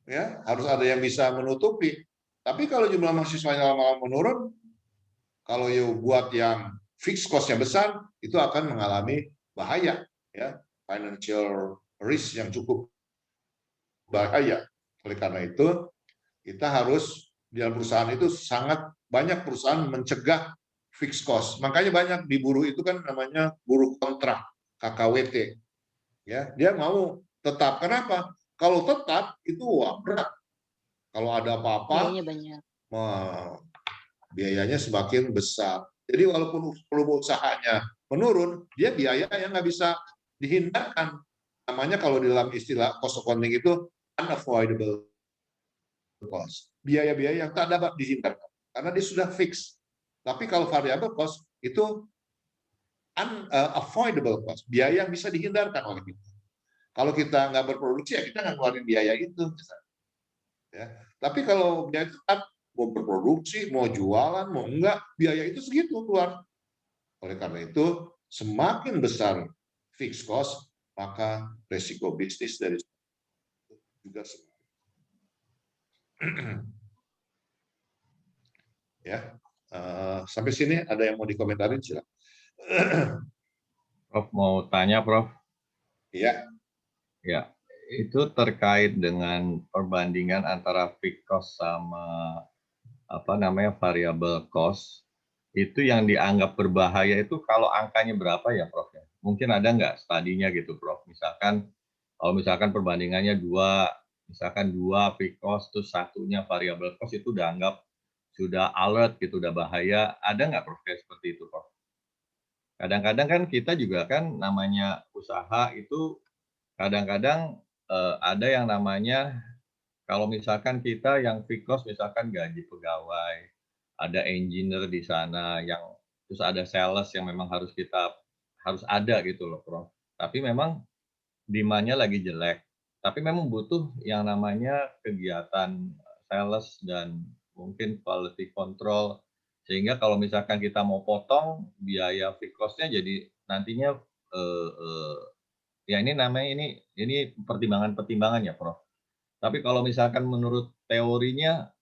Ya, harus ada yang bisa menutupi. Tapi kalau jumlah mahasiswanya lama-lama menurun, kalau you buat yang fixed cost-nya besar, itu akan mengalami bahaya, ya, financial risk yang cukup bahaya. Oleh karena itu, kita harus di dalam perusahaan itu sangat banyak perusahaan mencegah fixed cost. Makanya banyak di buruh itu kan namanya buruh kontrak, KKWT. Ya, dia mau tetap. Kenapa? Kalau tetap itu berat. Kalau ada apa-apa, biayanya semakin besar. Jadi walaupun volume usahanya menurun, dia biaya yang nggak bisa dihindarkan. Namanya kalau di dalam istilah cost accounting itu unavoidable cost. Biaya-biaya yang tak dapat dihindarkan karena dia sudah fix. Tapi kalau variable cost itu unavoidable cost, biaya yang bisa dihindarkan oleh kita. Kalau kita nggak berproduksi, ya kita nggak ngeluarin biaya itu. Ya. Tapi kalau biaya tetap, mau berproduksi, mau jualan, mau enggak, biaya itu segitu keluar. Oleh karena itu, semakin besar fixed cost, maka resiko bisnis dari juga semakin. Ya, sampai sini ada yang mau dikomentarin, silakan. Prof mau tanya, Prof. Iya. Ya, itu terkait dengan perbandingan antara fixed cost sama variable cost. Itu yang dianggap berbahaya itu kalau angkanya berapa ya, Prof? Mungkin ada nggak studinya gitu, Prof? Kalau misalkan perbandingannya misalkan dua fixed cost, terus satunya variable cost, itu udah anggap sudah alert gitu, udah bahaya. Ada nggak, Prof, seperti itu, Prof? Kadang-kadang kan kita juga kan namanya usaha itu kadang-kadang ada yang namanya kalau misalkan kita yang fixed cost misalkan gaji pegawai, ada engineer di sana terus ada sales yang memang harus ada gitu loh, Prof. Tapi memang demand-nya lagi jelek. Tapi memang butuh yang namanya kegiatan sales dan mungkin quality control sehingga kalau misalkan kita mau potong biaya fixed cost-nya jadi nantinya ya ini namanya ini pertimbangan ya, Prof. Tapi kalau misalkan menurut teorinya,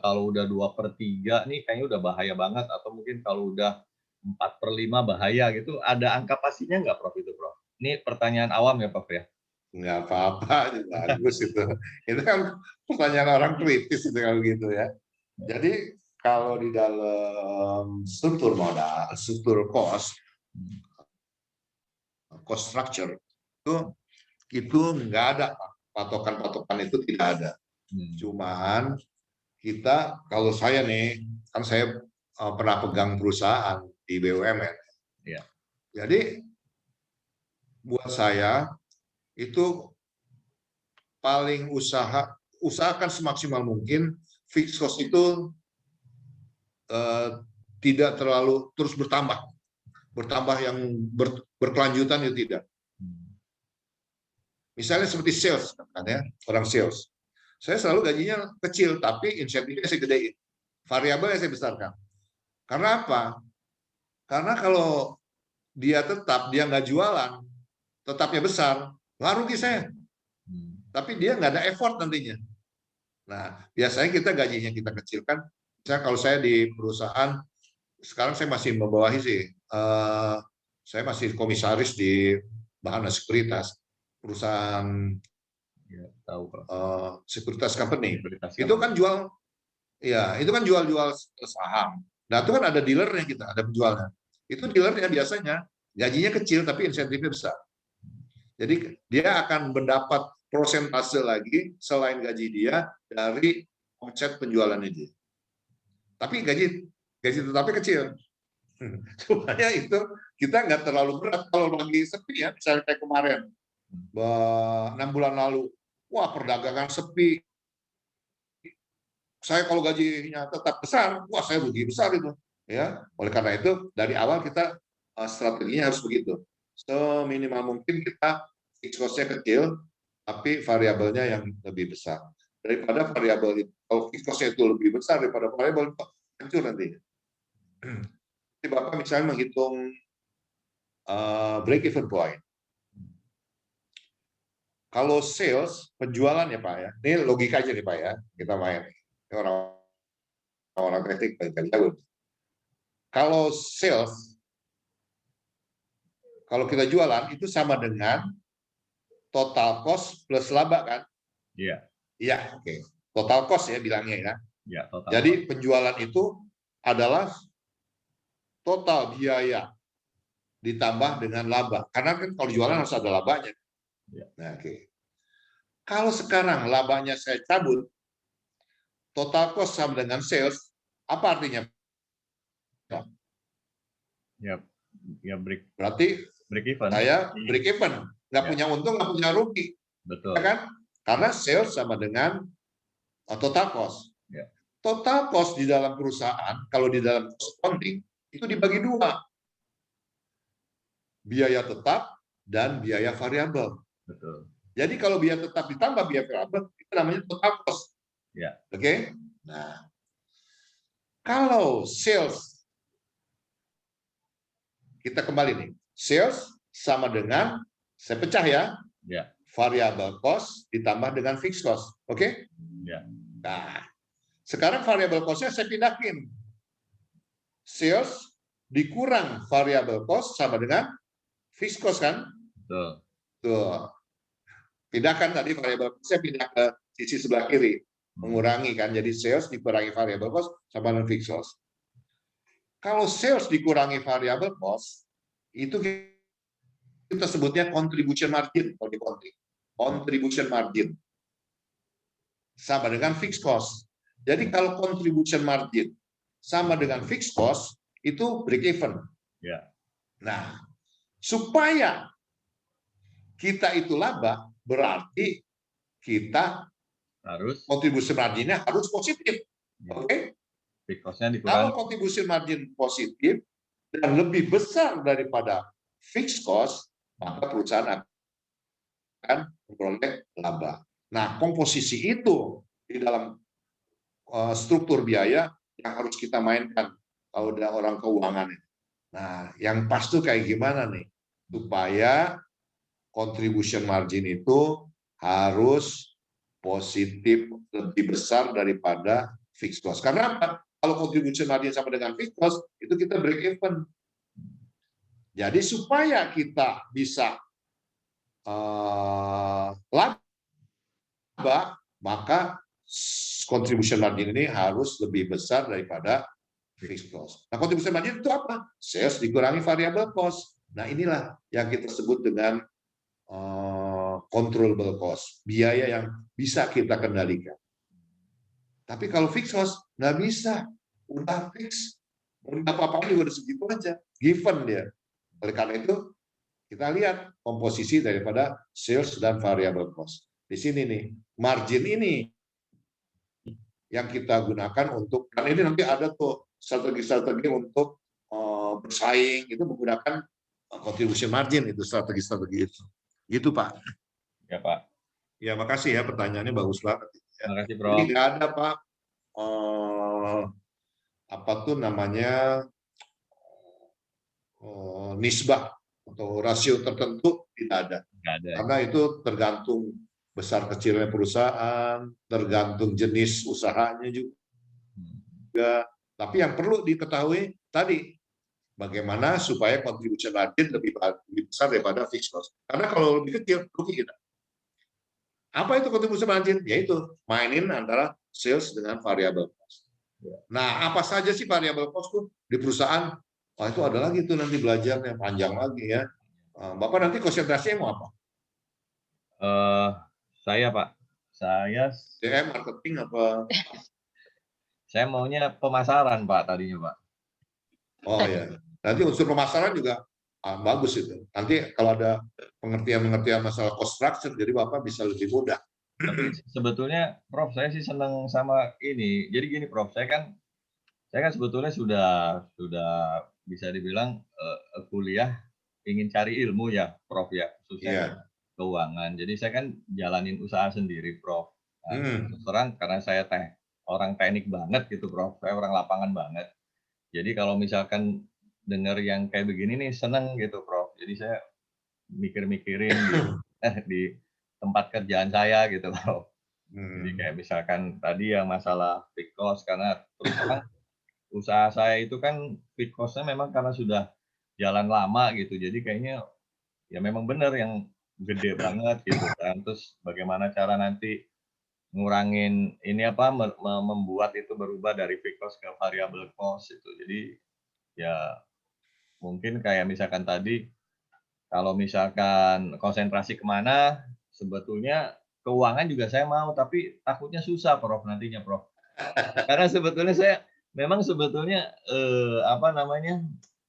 kalau udah 2/3 nih kayaknya udah bahaya banget, atau mungkin kalau udah 4/5 bahaya gitu, ada angka pastinya nggak, Prof, itu, Prof? Ini pertanyaan awam ya, Prof, ya? Nggak apa-apa, bagus itu. Itu kan pertanyaan orang kritis itu kalau gitu ya. Jadi kalau di dalam struktur modal, struktur cost structure, itu nggak ada patokan-patokan, itu tidak ada. Cuman kita, kalau saya nih, kan saya pernah pegang perusahaan di BUMN. Ya. Jadi buat saya itu paling usahakan semaksimal mungkin fixed cost itu tidak terlalu terus bertambah yang berkelanjutan itu tidak. Misalnya seperti sales, kan ya, orang sales. Saya selalu gajinya kecil, tapi insentifnya saya gedein. Variabelnya saya besarkan. Karena apa? Karena kalau dia tetap, dia nggak jualan, tetapnya besar, nggak rugi saya. Tapi dia nggak ada effort nantinya. Nah, biasanya kita gajinya kita kecilkan. Misalnya kalau saya di perusahaan, sekarang saya masih membawahi sih, saya masih komisaris di Bahana Sekuritas, perusahaan Ya, tahu Pak. sekuritas company. Sekuritas Itu company. kan jual, ya itu kan jual-jual saham. Nah itu kan ada dealernya kita, ada penjualnya. Itu dealernya biasanya gajinya kecil tapi insentifnya besar. Jadi dia akan mendapat persentase lagi selain gaji dia dari omset penjualannya dia. Tapi gaji tetapnya kecil. Supaya itu kita nggak terlalu berat kalau lagi sepi ya, misalnya kayak kemarin 6 bulan lalu, wah perdagangan sepi. Saya kalau gajinya tetap besar, wah saya rugi besar itu. Ya, oleh karena itu dari awal kita strateginya harus begitu. Seminimal mungkin kita fixed cost-nya kecil, tapi variabelnya yang lebih besar. Daripada variabel itu, kalau fixed cost-nya itu lebih besar daripada variabel, hancur nanti. Jadi Bapak misalnya menghitung break even point. Kalau sales, penjualan ya Pak ya, ini logika aja nih Pak ya, kita main. Ini orang teknik paling jago. Kalau sales, kalau kita jualan itu sama dengan total cost plus laba kan? Iya. Iya, oke. Total cost ya bilangnya ya. Ya, total. Jadi penjualan itu adalah total biaya ditambah dengan laba. Karena kan kalau jualan harus ada labanya. Ya. Nah, oke. Kalau sekarang labanya saya cabut, total cost sama dengan sales, apa artinya? Ya Berarti break even. saya break even, nggak Ya. punya untung, nggak punya rugi. Betul. Ya kan? Karena sales sama dengan total cost. Ya. Total cost di dalam perusahaan, kalau di dalam cost accounting, itu dibagi dua. Biaya tetap dan biaya variabel. Betul. Jadi kalau biaya tetap ditambah biaya variabel, itu namanya total cost. Ya. Oke? Nah, kalau sales, kita kembali nih, sales sama dengan, saya pecah ya, Ya. variable cost ditambah dengan fixed cost. Oke? Ya. Nah, sekarang variable cost-nya saya pindahin. Sales dikurang variable cost sama dengan fixed cost kan? Betul. Tuh. Pindahkan tadi variable cost, saya pindah ke sisi sebelah kiri. Mengurangi kan, jadi sales dikurangi variable cost sama dengan fixed cost. Kalau sales dikurangi variable cost, itu kita sebutnya contribution margin kalau di accounting. Contribution margin sama dengan fixed cost. Jadi kalau contribution margin sama dengan fixed cost, itu break even. Ya. Nah, supaya kita itu laba, berarti kita Harus. contribution marginnya harus positif. Ya. Oke? Fixed cost-nya Kalau dikurangi. contribution margin positif dan lebih besar daripada fixed cost, maka perusahaan akan memperoleh laba. Nah, komposisi itu di dalam struktur biaya yang harus kita mainkan kalau ada orang keuangan. Nah, yang pas tuh kayak gimana nih? Supaya contribution margin itu harus positif lebih besar daripada fixed cost. Karena apa? Kalau contribution margin sama dengan fixed cost, itu kita break even. Jadi supaya kita bisa laba, maka contribution margin ini harus lebih besar daripada fixed cost. Nah, contribution margin itu apa? Sales dikurangi variable cost. Nah, inilah yang kita sebut dengan controllable cost, biaya yang bisa kita kendalikan. Tapi kalau fixed cost nggak bisa, udah fix, udah apa-apa juga udah segitu aja, given dia. Oleh karena itu kita lihat komposisi daripada sales dan variable cost. Di sini nih margin ini yang kita gunakan untuk, karena ini nanti ada tuh strategi-strategi untuk bersaing itu menggunakan contribution margin, itu strategi-strategi itu. Gitu Pak. Ya Pak. Ya makasih ya, pertanyaannya bagus banget. Terima kasih Prof. Ini nggak ada Pak, apa tuh namanya nisbah atau rasio tertentu, tidak ada. Nggak ada. Karena itu tergantung besar kecilnya perusahaan, tergantung jenis usahanya juga. Tapi yang perlu diketahui tadi, bagaimana supaya contribution margin lebih besar daripada fixed cost. Karena kalau lebih kecil, rugi kita. Apa itu contribution margin? Yaitu mainin antara sales dengan variable cost. Nah, apa saja sih variable cost tuh di perusahaan? Wah, itu ada lagi tuh nanti belajarnya panjang lagi ya. Bapak nanti konsentrasinya mau apa? Saya Pak, DM, marketing apa? saya maunya pemasaran Pak tadinya Pak. Oh ya, nanti unsur pemasaran juga bagus itu. Nanti kalau ada pengertian masalah cost structure, jadi Bapak bisa lebih mudah. Tapi sebetulnya Prof, saya sih senang sama ini. Jadi gini Prof, saya kan sebetulnya sudah bisa dibilang kuliah ingin cari ilmu ya Prof ya, khususnya keuangan. Jadi saya kan jalanin usaha sendiri Prof. Terus terang karena saya orang teknik banget gitu Prof, saya orang lapangan banget. Jadi kalau misalkan dengar yang kayak begini nih seneng gitu Prof. Jadi saya mikir-mikirin di tempat kerjaan saya gitu Prof. Jadi kayak misalkan tadi yang masalah fixed cost, karena terus terang usaha saya itu kan fixed cost-nya memang karena sudah jalan lama gitu. Jadi kayaknya ya memang benar yang gede banget gitu kan. Terus bagaimana cara nanti ngurangin ini membuat itu berubah dari fixed cost ke variable cost itu. Jadi ya mungkin kayak misalkan tadi kalau misalkan konsentrasi kemana, sebetulnya keuangan juga saya mau, tapi takutnya susah Prof nantinya Prof. Karena sebetulnya saya memang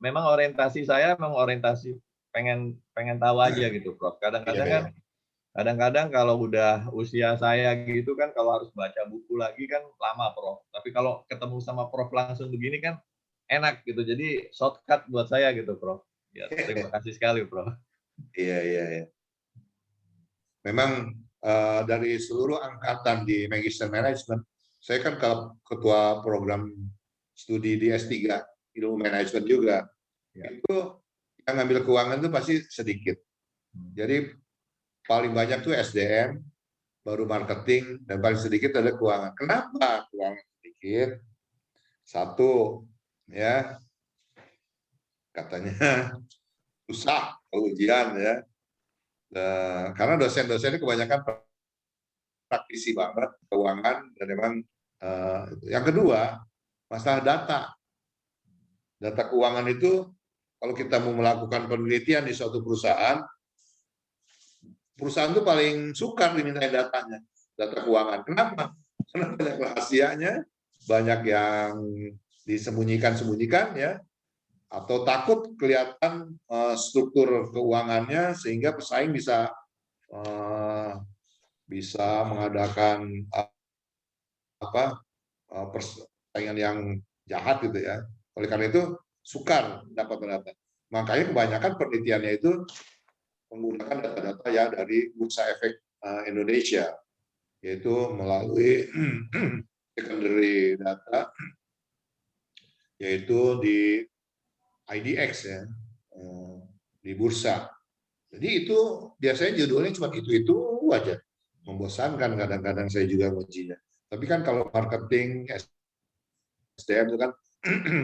memang orientasi saya memang orientasi pengen tahu aja gitu Prof. Kadang-kadang kalau udah usia saya gitu kan, kalau harus baca buku lagi kan lama Prof. Tapi kalau ketemu sama Prof langsung begini kan enak gitu. Jadi shortcut buat saya gitu Prof. Ya, terima kasih sekali Prof. Iya. Memang dari seluruh angkatan di Magister Management, saya kan ketua program studi di S3 ilmu manajemen juga. Itu yang ngambil keuangan itu pasti sedikit. Jadi paling banyak tuh SDM, baru marketing, dan paling sedikit ada keuangan. Kenapa keuangan sedikit? Satu, ya katanya susah ujian ya. Karena dosen-dosennya kebanyakan praktisi banget keuangan, dan memang yang kedua masalah data keuangan itu kalau kita mau melakukan penelitian di suatu perusahaan itu paling sukar dimintai datanya, data keuangan. Kenapa? Karena banyak rahasianya, banyak yang disembunyikan ya, atau takut kelihatan struktur keuangannya sehingga pesaing bisa mengadakan persaingan yang jahat gitu ya. Oleh karena itu sukar dapat data. Makanya kebanyakan penelitiannya itu menggunakan data-data ya dari Bursa Efek Indonesia, yaitu melalui secondary data, yaitu di IDX ya, di bursa. Jadi itu biasanya judulnya cuma itu aja, membosankan kadang-kadang saya juga ngujinya. Tapi kan kalau marketing, SDM itu kan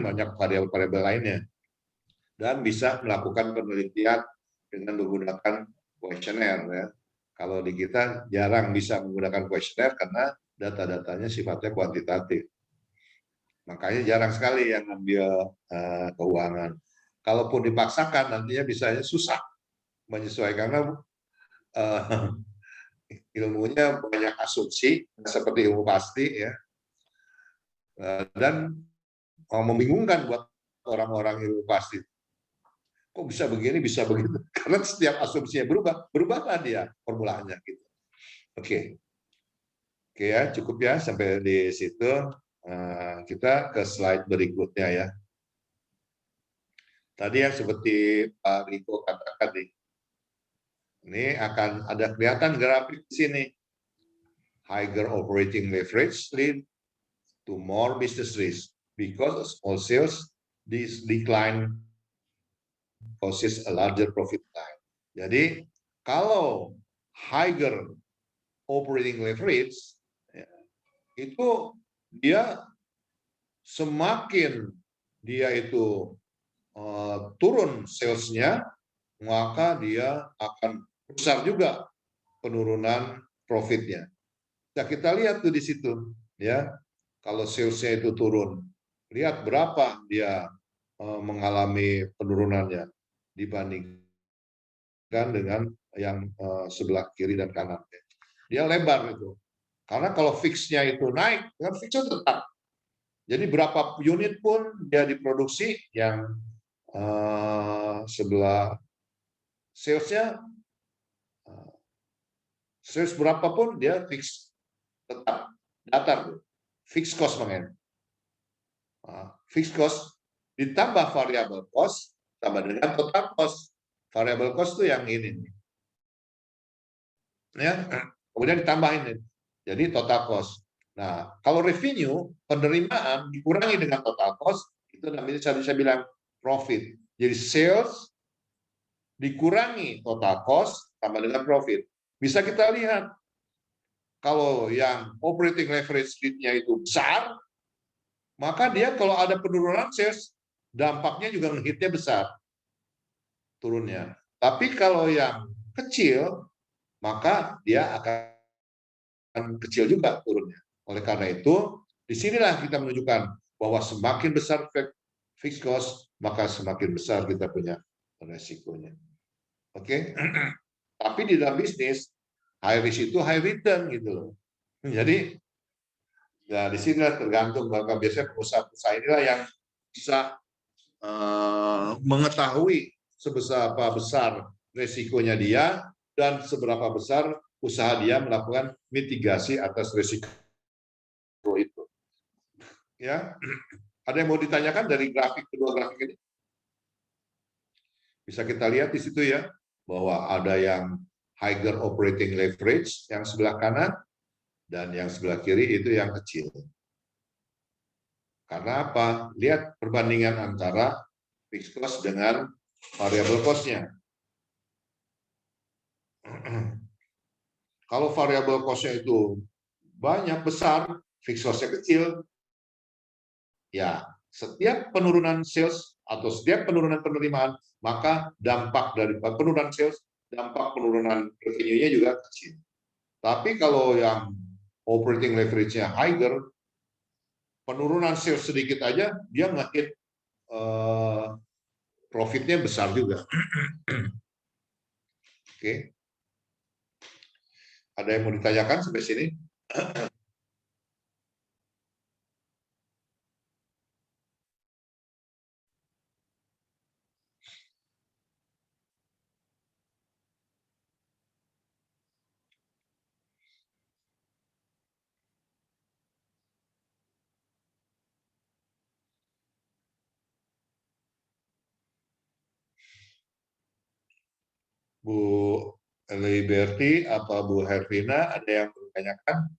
banyak variabel lainnya, dan bisa melakukan penelitian dengan menggunakan kuesioner ya. Kalau di kita jarang bisa menggunakan kuesioner karena data-datanya sifatnya kuantitatif. Makanya jarang sekali yang ambil keuangan. Kalaupun dipaksakan nantinya bisanya susah menyesuaikan, karena ilmunya banyak asumsi seperti ilmu pasti ya, dan membingungkan buat orang-orang ilmu pasti. Kok bisa begini, bisa begitu? Karena setiap asumsinya berubahlah dia formulanya gitu. Oke ya, cukup ya sampai di situ. Kita ke slide berikutnya ya. Tadi yang seperti Pak Riko katakan nih, ini akan ada kelihatan grafik di sini. Higher operating leverage lead to more business risk because small sales decline causes a larger profit line. Jadi kalau higher operating leverage, ya, itu dia semakin dia itu turun salesnya, maka dia akan besar juga penurunan profitnya. Nah, kita lihat tuh di situ, ya, kalau salesnya itu turun, lihat berapa dia mengalami penurunannya dibandingkan dengan yang sebelah kiri dan kanan. Dia lebar itu. Karena kalau fixnya itu naik, kan fixnya tetap. Jadi berapa unit pun dia diproduksi, yang sebelah salesnya sales berapapun dia fix, tetap datar, fixed cost makanya. Fixed cost ditambah variable cost tambah dengan total cost. Variable cost itu yang ini, ya. Kemudian ditambahin, jadi total cost. Nah, kalau revenue, penerimaan dikurangi dengan total cost, itu namanya saya bilang profit. Jadi sales dikurangi total cost tambah dengan profit. Bisa kita lihat, kalau yang operating leverage rate-nya itu besar, maka dia kalau ada penurunan sales, dampaknya juga ngehitnya besar, turunnya. Tapi kalau yang kecil, maka dia akan kecil juga turunnya. Oleh karena itu, disinilah kita menunjukkan bahwa semakin besar fixed cost, maka semakin besar kita punya resikonya. Oke? Tapi di dalam bisnis, high risk itu high return gitu loh. Jadi, ya di sinilah tergantung, bahwa biasanya pengusaha-pengusaha inilah yang bisa mengetahui sebesar apa besar resikonya dia dan seberapa besar usaha dia melakukan mitigasi atas resiko itu. Ya, ada yang mau ditanyakan dari kedua grafik ini? Bisa kita lihat di situ ya, bahwa ada yang higher operating leverage yang sebelah kanan dan yang sebelah kiri itu yang kecil. Karena apa? Lihat perbandingan antara fixed cost dengan variable cost-nya. Kalau variable cost-nya itu banyak, besar, fixed cost-nya kecil, ya setiap penurunan sales atau setiap penurunan penerimaan, maka dampak dari penurunan sales, dampak penurunan revenue-nya juga kecil. Tapi kalau yang operating leverage-nya higher, penurunan sales sedikit aja, dia ngehit profitnya besar juga. Oke. Ada yang mau ditanyakan sampai sini? Bu Liberty apa Bu Hervina, ada yang bertanyakan?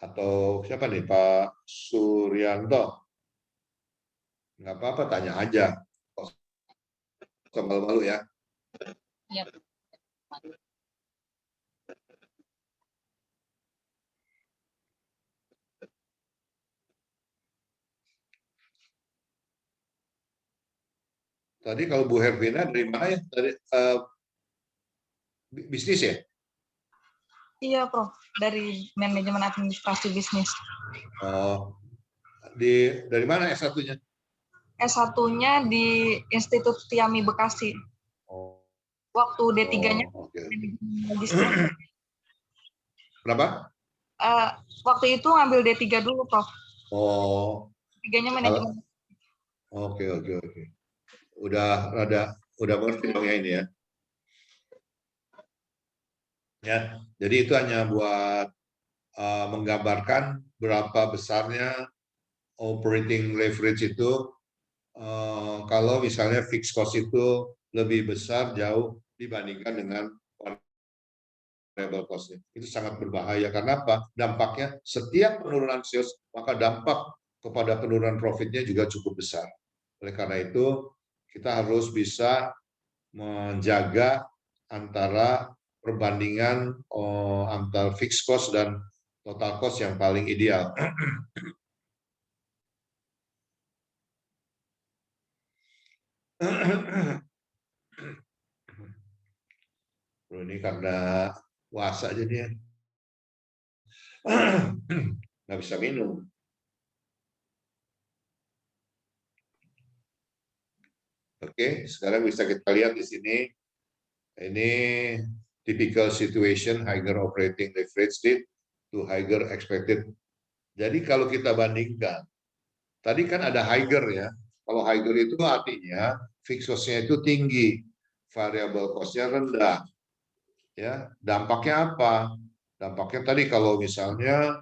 Atau siapa nih, Pak Suryanto? Nggak apa-apa, tanya aja. Malu-malu ya. Iya. Tadi kalau Bu Hervina dari mana ya? Dari bisnis ya? Iya, Prof. Dari manajemen administrasi bisnis. Oh, dari mana S1-nya? S1-nya di Institut Tiami Bekasi. Oh. Waktu D3-nya Okay. logistik. Berapa? Waktu itu ngambil D3 dulu, Prof. Oh. D3-nya manajemen. Oke. Udah mengerti dong ya ini ya. Ya, jadi itu hanya buat menggambarkan berapa besarnya operating leverage itu kalau misalnya fixed cost itu lebih besar jauh dibandingkan dengan variable cost-nya. Itu sangat berbahaya. Karena apa? Dampaknya setiap penurunan sales, maka dampak kepada penurunan profitnya juga cukup besar. Oleh karena itu, kita harus bisa menjaga antara perbandingan antara fixed cost dan total cost yang paling ideal. Ini karena puasa jadi nggak bisa minum. Oke, sekarang bisa kita lihat di sini. Ini typical situation, higher operating leverage rate to higher expected. Jadi kalau kita bandingkan, tadi kan ada higher ya. Kalau higher itu artinya fixed cost-nya itu tinggi, variable cost-nya rendah. Ya, dampaknya apa? Dampaknya tadi kalau misalnya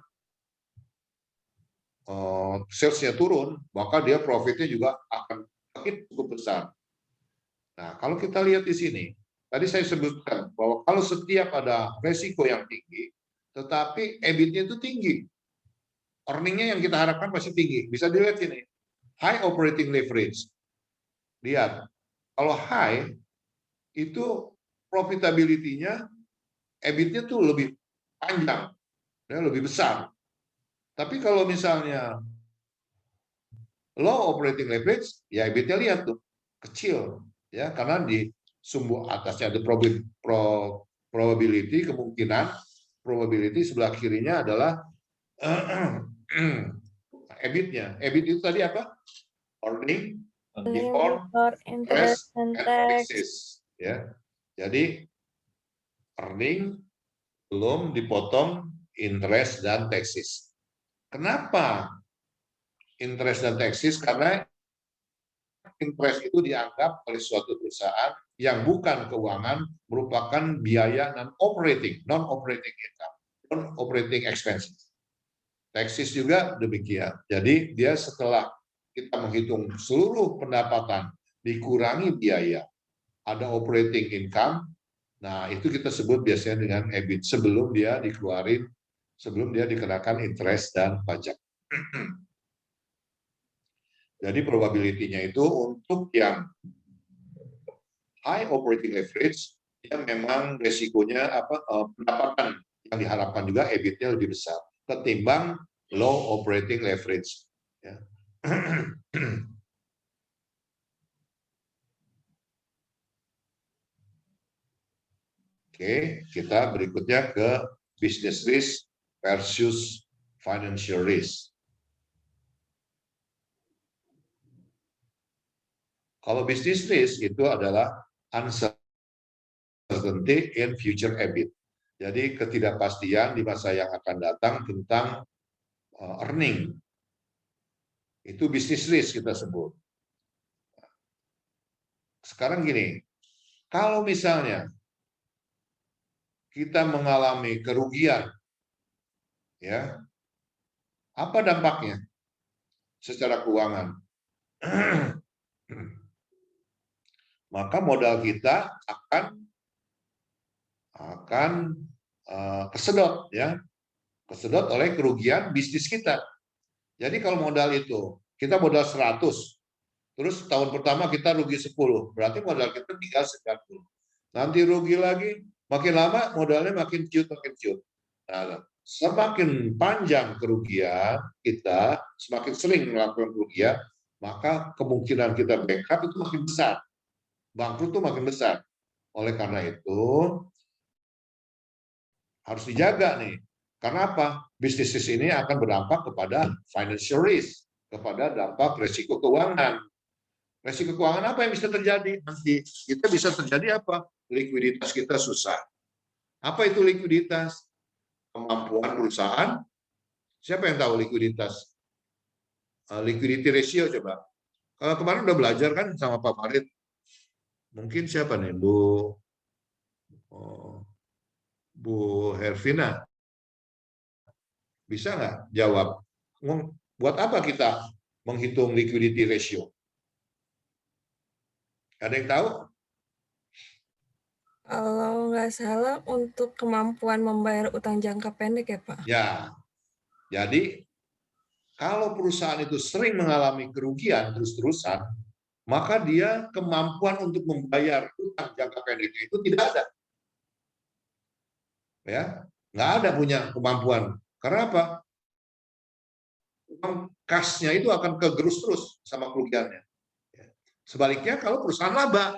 sales-nya turun, maka dia profitnya juga akan cukup besar. Nah, kalau kita lihat di sini, tadi saya sebutkan bahwa kalau setiap ada resiko yang tinggi, tetapi EBIT-nya itu tinggi. Earning-nya yang kita harapkan masih tinggi. Bisa dilihat ini, high operating leverage. Lihat, kalau high, itu profitability-nya, EBIT-nya tuh lebih panjang, ya, lebih besar. Tapi kalau misalnya low operating leverage, ya EBIT-nya lihat tuh, kecil. Ya, karena di sumbu atasnya ada probability, kemungkinan probability, sebelah kirinya adalah EBIT-nya. EBIT itu tadi apa? Earning before interest and taxes. Ya. Jadi earning belum dipotong interest dan taxes. Kenapa interest dan taxes? Karena interest itu dianggap oleh suatu perusahaan yang bukan keuangan merupakan biaya non-operating income, non-operating expenses. Taxes juga demikian. Jadi dia setelah kita menghitung seluruh pendapatan dikurangi biaya, ada operating income, nah itu kita sebut biasanya dengan EBIT sebelum dia dikeluarin, sebelum dia dikenakan interest dan pajak. Jadi probability-nya itu untuk yang high operating leverage, ya memang resikonya pendapatan yang diharapkan juga EBIT-nya lebih besar ketimbang low operating leverage. Ya. Oke, kita berikutnya ke business risk versus financial risk. Kalau business risk itu adalah uncertainty in future EBIT. Jadi ketidakpastian di masa yang akan datang tentang earning. Itu business risk kita sebut. Sekarang gini, kalau misalnya kita mengalami kerugian, ya, apa dampaknya secara keuangan? Maka modal kita akan kesedot, ya, kesedot oleh kerugian bisnis kita. Jadi kalau modal itu kita modal 100, terus tahun pertama kita rugi 10, berarti modal kita tinggal 90. Nanti rugi lagi, makin lama modalnya makin ciut. Nah, semakin panjang kerugian kita, semakin sering melakukan kerugian, maka kemungkinan kita backup itu makin besar. Bangkrut itu makin besar. Oleh karena itu, harus dijaga nih. Karena apa? Bisnis ini akan berdampak kepada financial risk, kepada dampak resiko keuangan. Resiko keuangan apa yang bisa terjadi? Nanti kita bisa terjadi apa? Likuiditas kita susah. Apa itu likuiditas? Kemampuan perusahaan. Siapa yang tahu likuiditas? Liquidity ratio coba. Kalau kemarin udah belajar kan sama Pak Farid. Mungkin siapa nih, Bu Hervina? Bisa nggak jawab? Buat apa kita menghitung liquidity ratio? Ada yang tahu? Kalau nggak salah untuk kemampuan membayar utang jangka pendek ya Pak? Ya, jadi kalau perusahaan itu sering mengalami kerugian terus-terusan, maka dia kemampuan untuk membayar utang jangka pendeknya itu tidak ada. Ya, nggak ada punya kemampuan. Karena apa? Uang kasnya itu akan kegerus terus sama kerugiannya. Sebaliknya kalau perusahaan laba,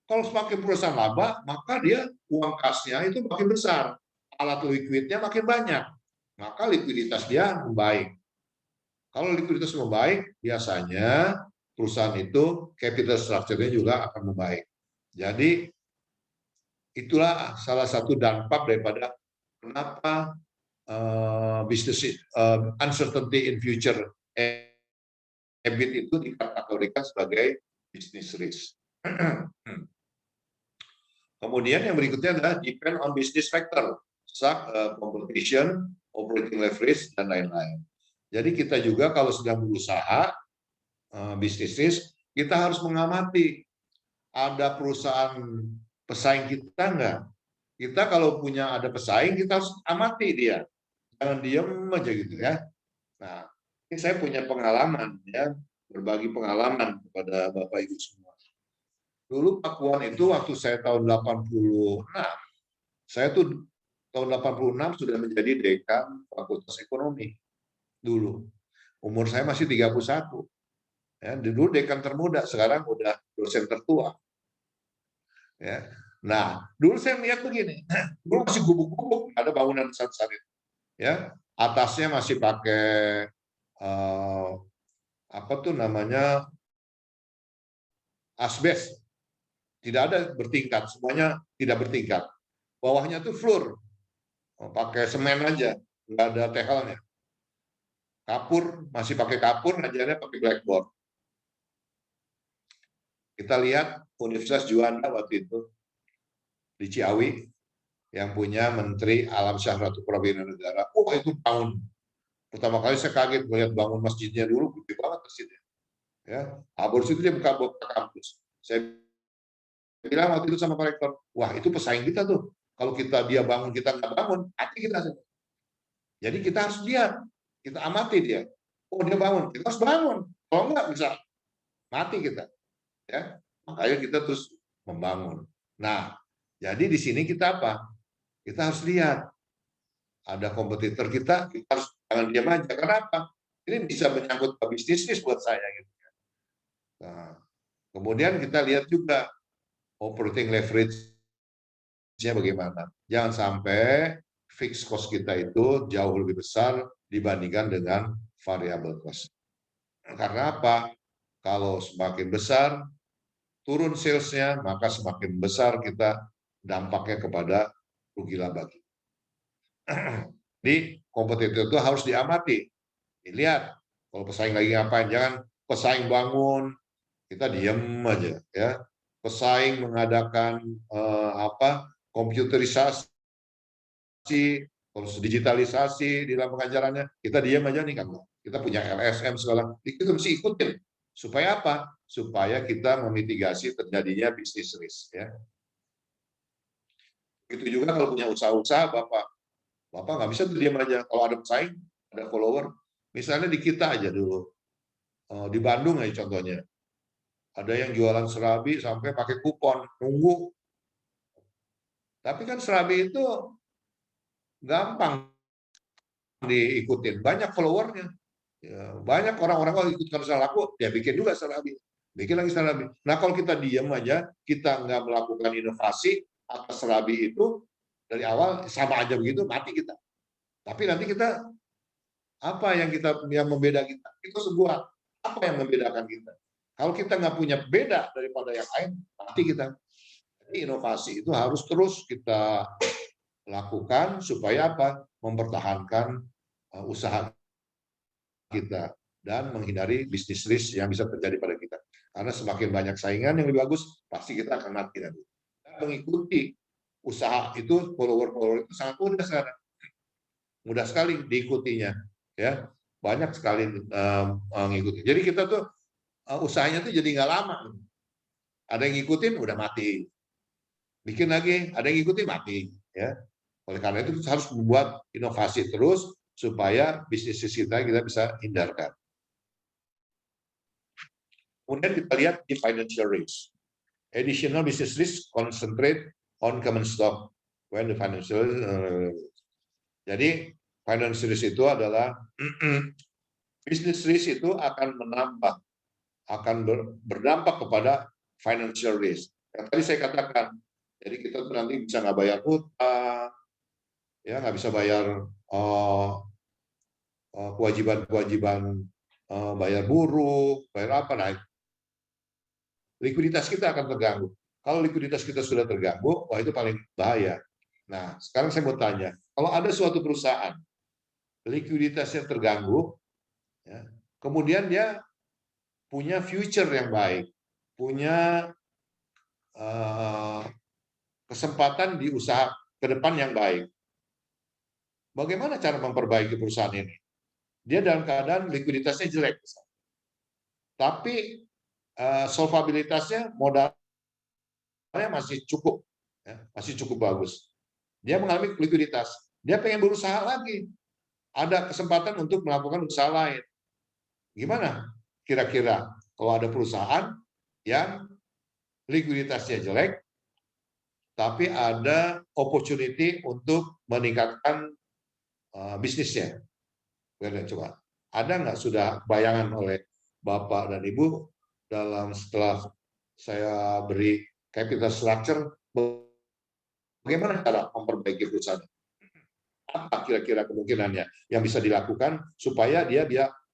kalau semakin perusahaan laba, maka dia uang kasnya itu makin besar, alat likuidnya makin banyak, maka likuiditas dia membaik. Kalau likuiditas membaik, biasanya perusahaan itu capital structure-nya juga akan membaik. Jadi itulah salah satu dampak daripada kenapa business uncertainty in future EBIT itu dikategorikan sebagai business risk. Kemudian yang berikutnya adalah depend on business factor, competition, operating leverage, dan lain-lain. Jadi kita juga kalau sedang berusaha business risk, kita harus mengamati ada perusahaan pesaing kita enggak. Kita kalau punya ada pesaing, kita harus amati dia. Jangan diam aja gitu ya. Nah, ini saya punya pengalaman ya, berbagi pengalaman kepada Bapak Ibu semua. Dulu Pak Puan itu waktu saya tahun 86, saya tuh tahun 86 sudah menjadi dekan Fakultas Ekonomi. Dulu umur saya masih 31. Ya, dulu dekan termuda, sekarang udah dosen tertua. Ya. Nah, dulu saya melihat begini, dulu masih gubuk-gubuk, ada bangunan besar-besar itu. Ya, atasnya masih pakai apa tuh namanya asbes, tidak ada bertingkat, semuanya tidak bertingkat. Bawahnya tuh floor, pakai semen aja, nggak ada tehelnya. Kapur masih pakai kapur, ngajarnya pakai blackboard. Kita lihat Universitas Juanda waktu itu di Ciawi yang punya Menteri Alam Syahratul Prawiran Negara. Oh itu tahun pertama kali saya kaget melihat bangun masjidnya dulu gede banget masjidnya. Ya, habis itu dia buka kampus. Saya bilang waktu itu sama Pak Rektor, wah itu pesaing kita tuh. Kalau dia bangun kita nggak bangun, hati kita. Jadi kita harus lihat, kita amati dia. Oh dia bangun, kita harus bangun. Kalau nggak bisa mati kita. Ya, makanya kita terus membangun. Nah, jadi di sini kita apa? Kita harus lihat ada kompetitor kita harus jangan diam aja. Kenapa? Ini bisa menyangkut ke bisnis buat saya gitu. Nah, kemudian kita lihat juga operating leverage-nya bagaimana. Jangan sampai fixed cost kita itu jauh lebih besar dibandingkan dengan variable cost. Karena apa? Kalau semakin besar turun sales-nya, maka semakin besar kita dampaknya kepada rugi laba kita. Jadi kompetitor itu harus diamati. Dilihat kalau pesaing lagi ngapain, jangan pesaing bangun kita diam aja ya. Pesaing mengadakan komputerisasi, digitalisasi di dalam pengajarannya, kita diam aja nih kan. Kita punya LSM segala, kita mesti ikutin. Supaya apa? Supaya kita memitigasi terjadinya bisnis risk ya. Itu juga kalau punya usaha-usaha Bapak nggak bisa tuh diam aja. Kalau ada pesaing, ada follower. Misalnya di kita aja dulu. Di Bandung aja contohnya. Ada yang jualan serabi sampai pakai kupon, nunggu. Tapi kan serabi itu gampang diikutin. Banyak followernya. Ya, banyak orang-orang kalau ikutkan usaha laku, dia bikin juga serabi. Bikin lagi serabi. Nah kalau kita diam aja, kita nggak melakukan inovasi atas serabi itu, dari awal sama aja begitu, mati kita. Tapi nanti kita apa yang membeda kita? Itu sebuah apa yang membedakan kita? Kalau kita nggak punya beda daripada yang lain, mati kita. Jadi inovasi itu harus terus kita lakukan supaya apa? Mempertahankan usaha kita dan menghindari bisnis risk yang bisa terjadi pada kita. Karena semakin banyak saingan yang lebih bagus, pasti kita akan mati nanti. Mengikuti usaha itu, follower itu sangat mudah sekarang. Mudah sekali diikutinya, ya banyak sekali mengikuti. Jadi kita tuh usahanya tuh jadi nggak lama. Ada yang ngikutin udah mati, bikin lagi, ada yang ngikutin mati, ya. Oleh karena itu kita harus membuat inovasi terus supaya bisnis kita bisa hindarkan. Kemudian kita lihat di financial risk. Additional business risk concentrate on common stock when the financial jadi financial risk itu adalah business risk itu akan menambah, akan berdampak kepada financial risk. Yang tadi saya katakan, jadi kita nanti bisa nggak bayar hutang, ya nggak bisa bayar kewajiban-kewajiban bayar buruh, bayar apa, nah likuiditas kita akan terganggu. Kalau likuiditas kita sudah terganggu, wah itu paling bahaya. Nah, sekarang saya mau tanya, kalau ada suatu perusahaan likuiditasnya terganggu, ya, kemudian dia punya future yang baik, punya kesempatan di usaha ke depan yang baik. Bagaimana cara memperbaiki perusahaan ini? Dia dalam keadaan likuiditasnya jelek, tapi solvabilitasnya modalnya masih cukup, ya, masih cukup bagus. Dia mengalami likuiditas, dia pengen berusaha lagi, ada kesempatan untuk melakukan usaha lain. Gimana kira-kira kalau ada perusahaan yang likuiditasnya jelek, tapi ada opportunity untuk meningkatkan bisnisnya? Coba, ada nggak sudah bayangan oleh Bapak dan Ibu dalam setelah saya beri capital structure, bagaimana cara memperbaiki perusahaan? Apa kira-kira kemungkinannya yang bisa dilakukan supaya dia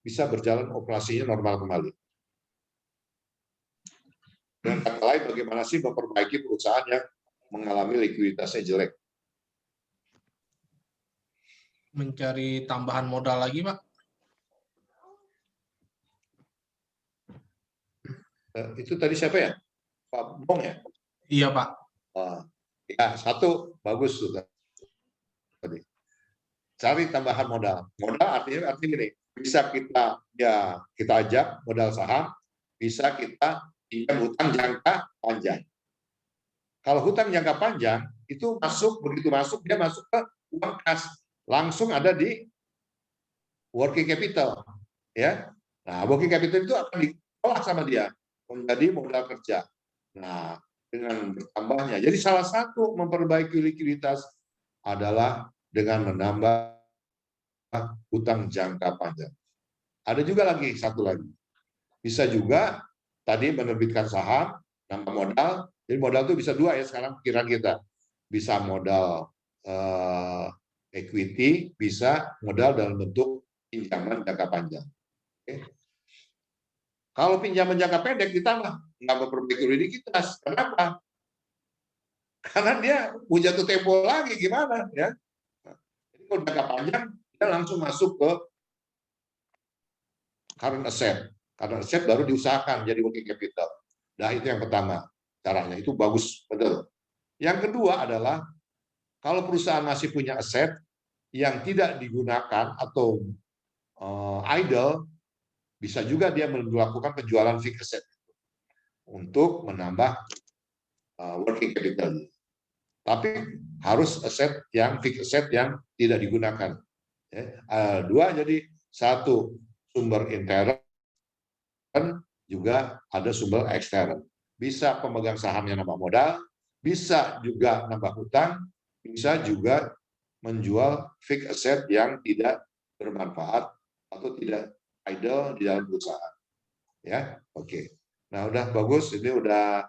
bisa berjalan operasinya normal kembali? Dengan kata lain, bagaimana sih memperbaiki perusahaan yang mengalami likuiditasnya jelek? Mencari tambahan modal lagi, Pak. Itu tadi siapa ya? Pak Bong ya? Iya, Pak. Ya, satu bagus sudah. Cari tambahan modal. Modal artinya gini, bisa kita ajak modal saham, bisa kita pinjam hutang jangka panjang. Kalau hutang jangka panjang itu begitu masuk dia masuk ke uang kas, langsung ada di working capital, ya. Nah, working capital itu akan diolah sama dia menjadi modal kerja. Nah, dengan bertambahnya. Jadi salah satu memperbaiki likuiditas adalah dengan menambah hutang jangka panjang. Ada juga satu lagi. Bisa juga tadi menerbitkan saham, nambah modal. Jadi modal itu bisa dua ya sekarang pikiran kita. Bisa modal equity, bisa modal dalam bentuk pinjaman jangka panjang. Oke. Kalau pinjaman jangka pendek ditambah, nggak memperbaiki likuiditas. Kenapa? Karena dia mau jatuh tempo lagi, gimana? Ya. Jadi kalau jangka panjang, dia langsung masuk ke current asset. Current asset baru diusahakan jadi working capital. Nah, itu yang pertama. Caranya itu bagus, betul. Yang kedua adalah, kalau perusahaan masih punya aset yang tidak digunakan atau idle, bisa juga dia melakukan penjualan fixed asset untuk menambah working capital. Tapi harus aset yang fixed asset yang tidak digunakan. Dua, jadi satu sumber intern, juga ada sumber ekstern. Bisa pemegang saham yang nambah modal, bisa juga nambah hutang, bisa juga menjual fixed asset yang tidak bermanfaat atau tidak idle di dalam perusahaan. Ya, oke. Nah, udah bagus. Ini udah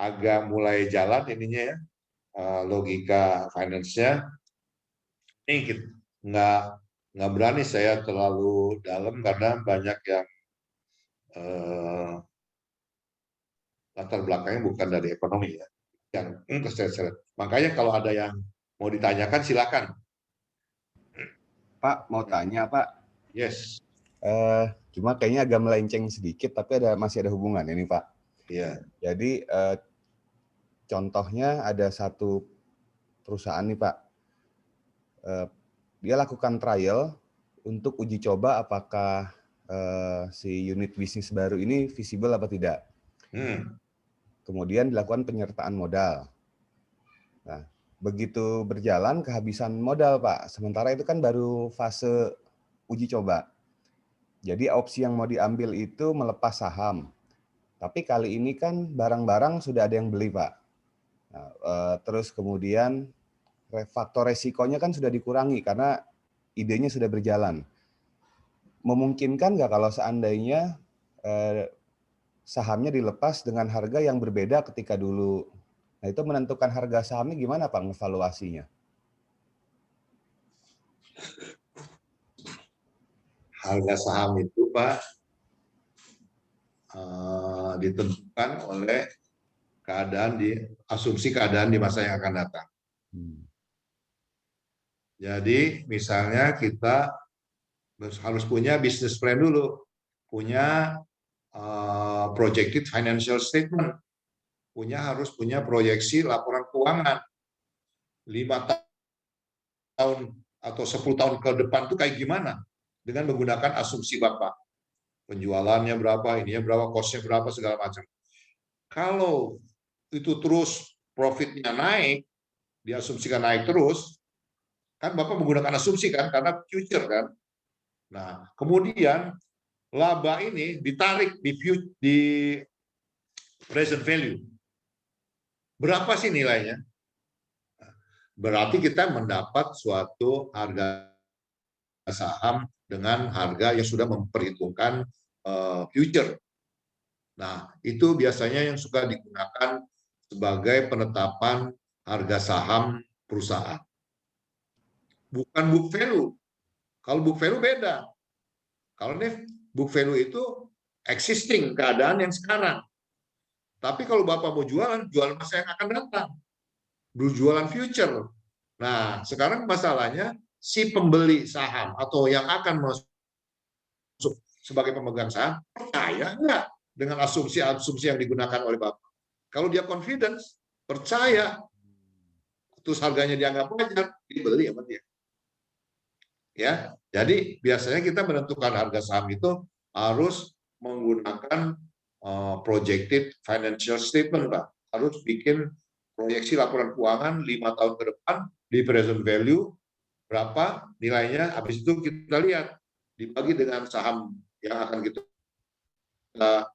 agak mulai jalan ininya ya, logika finance-nya. Ini nggak berani saya terlalu dalam karena banyak yang latar belakangnya bukan dari ekonomi ya. Yang makanya kalau ada yang mau ditanyakan silakan. Pak, mau tanya Pak. Yes. Cuma kayaknya agak melenceng sedikit, tapi masih ada hubungan ini Pak. Iya. Jadi contohnya ada satu perusahaan nih Pak. Dia lakukan trial untuk uji coba apakah si unit bisnis baru ini visible apa tidak. Kemudian dilakukan penyertaan modal. Nah, begitu berjalan kehabisan modal Pak. Sementara itu kan baru fase uji coba. Jadi opsi yang mau diambil itu melepas saham. Tapi kali ini kan barang-barang sudah ada yang beli, Pak. Nah, terus kemudian faktor resikonya kan sudah dikurangi karena idenya sudah berjalan. Memungkinkan nggak kalau seandainya sahamnya dilepas dengan harga yang berbeda ketika dulu? Nah, itu menentukan harga sahamnya gimana, Pak, ngevaluasinya? Harga saham itu, Pak, ditentukan oleh asumsi keadaan di masa yang akan datang. Jadi misalnya kita harus punya business plan dulu, punya projected financial statement, harus punya proyeksi laporan keuangan 5 tahun atau 10 tahun ke depan itu kayak gimana dengan menggunakan asumsi Bapak. Penjualannya berapa, ininya berapa, cost-nya berapa, segala macam. Kalau itu terus profitnya naik, diasumsikan naik terus, kan Bapak menggunakan asumsi kan, karena future kan. Nah, kemudian laba ini ditarik di present value. Berapa sih nilainya? Berarti kita mendapat suatu harga saham dengan harga yang sudah memperhitungkan future. Nah, itu biasanya yang suka digunakan sebagai penetapan harga saham perusahaan. Bukan book value. Kalau book value beda. Kalau ini book value itu existing, keadaan yang sekarang. Tapi kalau Bapak mau jualan masa yang akan datang. Jualan future. Nah, sekarang masalahnya si pembeli saham atau yang akan masuk sebagai pemegang saham percaya nggak dengan asumsi-asumsi yang digunakan oleh Bapak. Kalau dia confidence, percaya, terus harganya dianggap wajar, dibeli sama dia. Ya, jadi biasanya kita menentukan harga saham itu harus menggunakan projected financial statement, Pak. Harus bikin proyeksi laporan keuangan 5 tahun ke depan di present value berapa nilainya, habis itu kita lihat dibagi dengan saham yang akan kita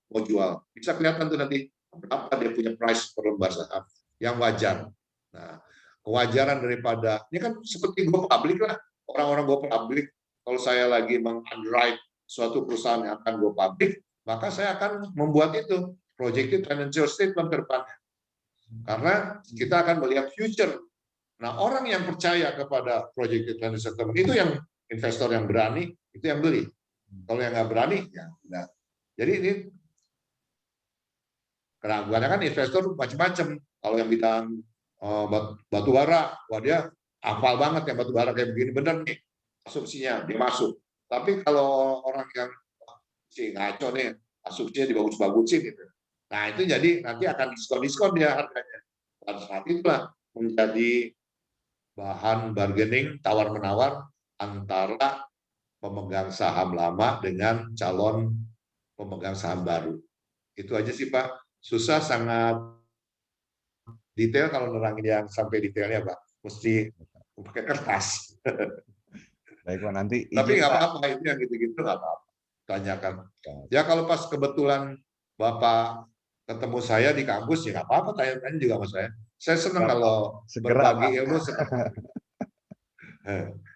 mau jual. Bisa kelihatan tuh nanti berapa dia punya price per lembar saham yang wajar. Nah, kewajaran daripada ini kan seperti go public lah. Orang-orang go public, kalau saya lagi meng-underwrite suatu perusahaan yang akan go public, maka saya akan membuat itu projected financial statement ke depannya. Karena kita akan melihat future. Nah, orang yang percaya kepada projected financial statement itu yang investor yang berani, itu yang beli. Kalau yang nggak berani, ya enggak. Jadi ini keraguannya kan investor macam-macam. Kalau yang bidang batu bara, wah dia hafal banget ya batu bara kayak begini, bener nih asumsinya, dia masuk. Tapi kalau orang yang sih ngaco nih, asumsinya dibagus-bagusin gitu. Nah itu jadi nanti akan diskon-diskon dia harganya. Pada saat itulah menjadi bahan bargaining, tawar-menawar antara pemegang saham lama dengan calon pemegang saham baru. Itu aja sih Pak. Susah, sangat detail kalau nerangin yang sampai detailnya Pak. Mesti pakai kertas. Baik Pak, nanti tapi nggak apa-apa, itu yang gitu-gitu nggak apa-apa. Tanyakan. Ya kalau pas kebetulan Bapak ketemu saya di kampus, ya nggak apa-apa, tanya-tanya juga sama saya. Saya senang kalau berbagi ilmu.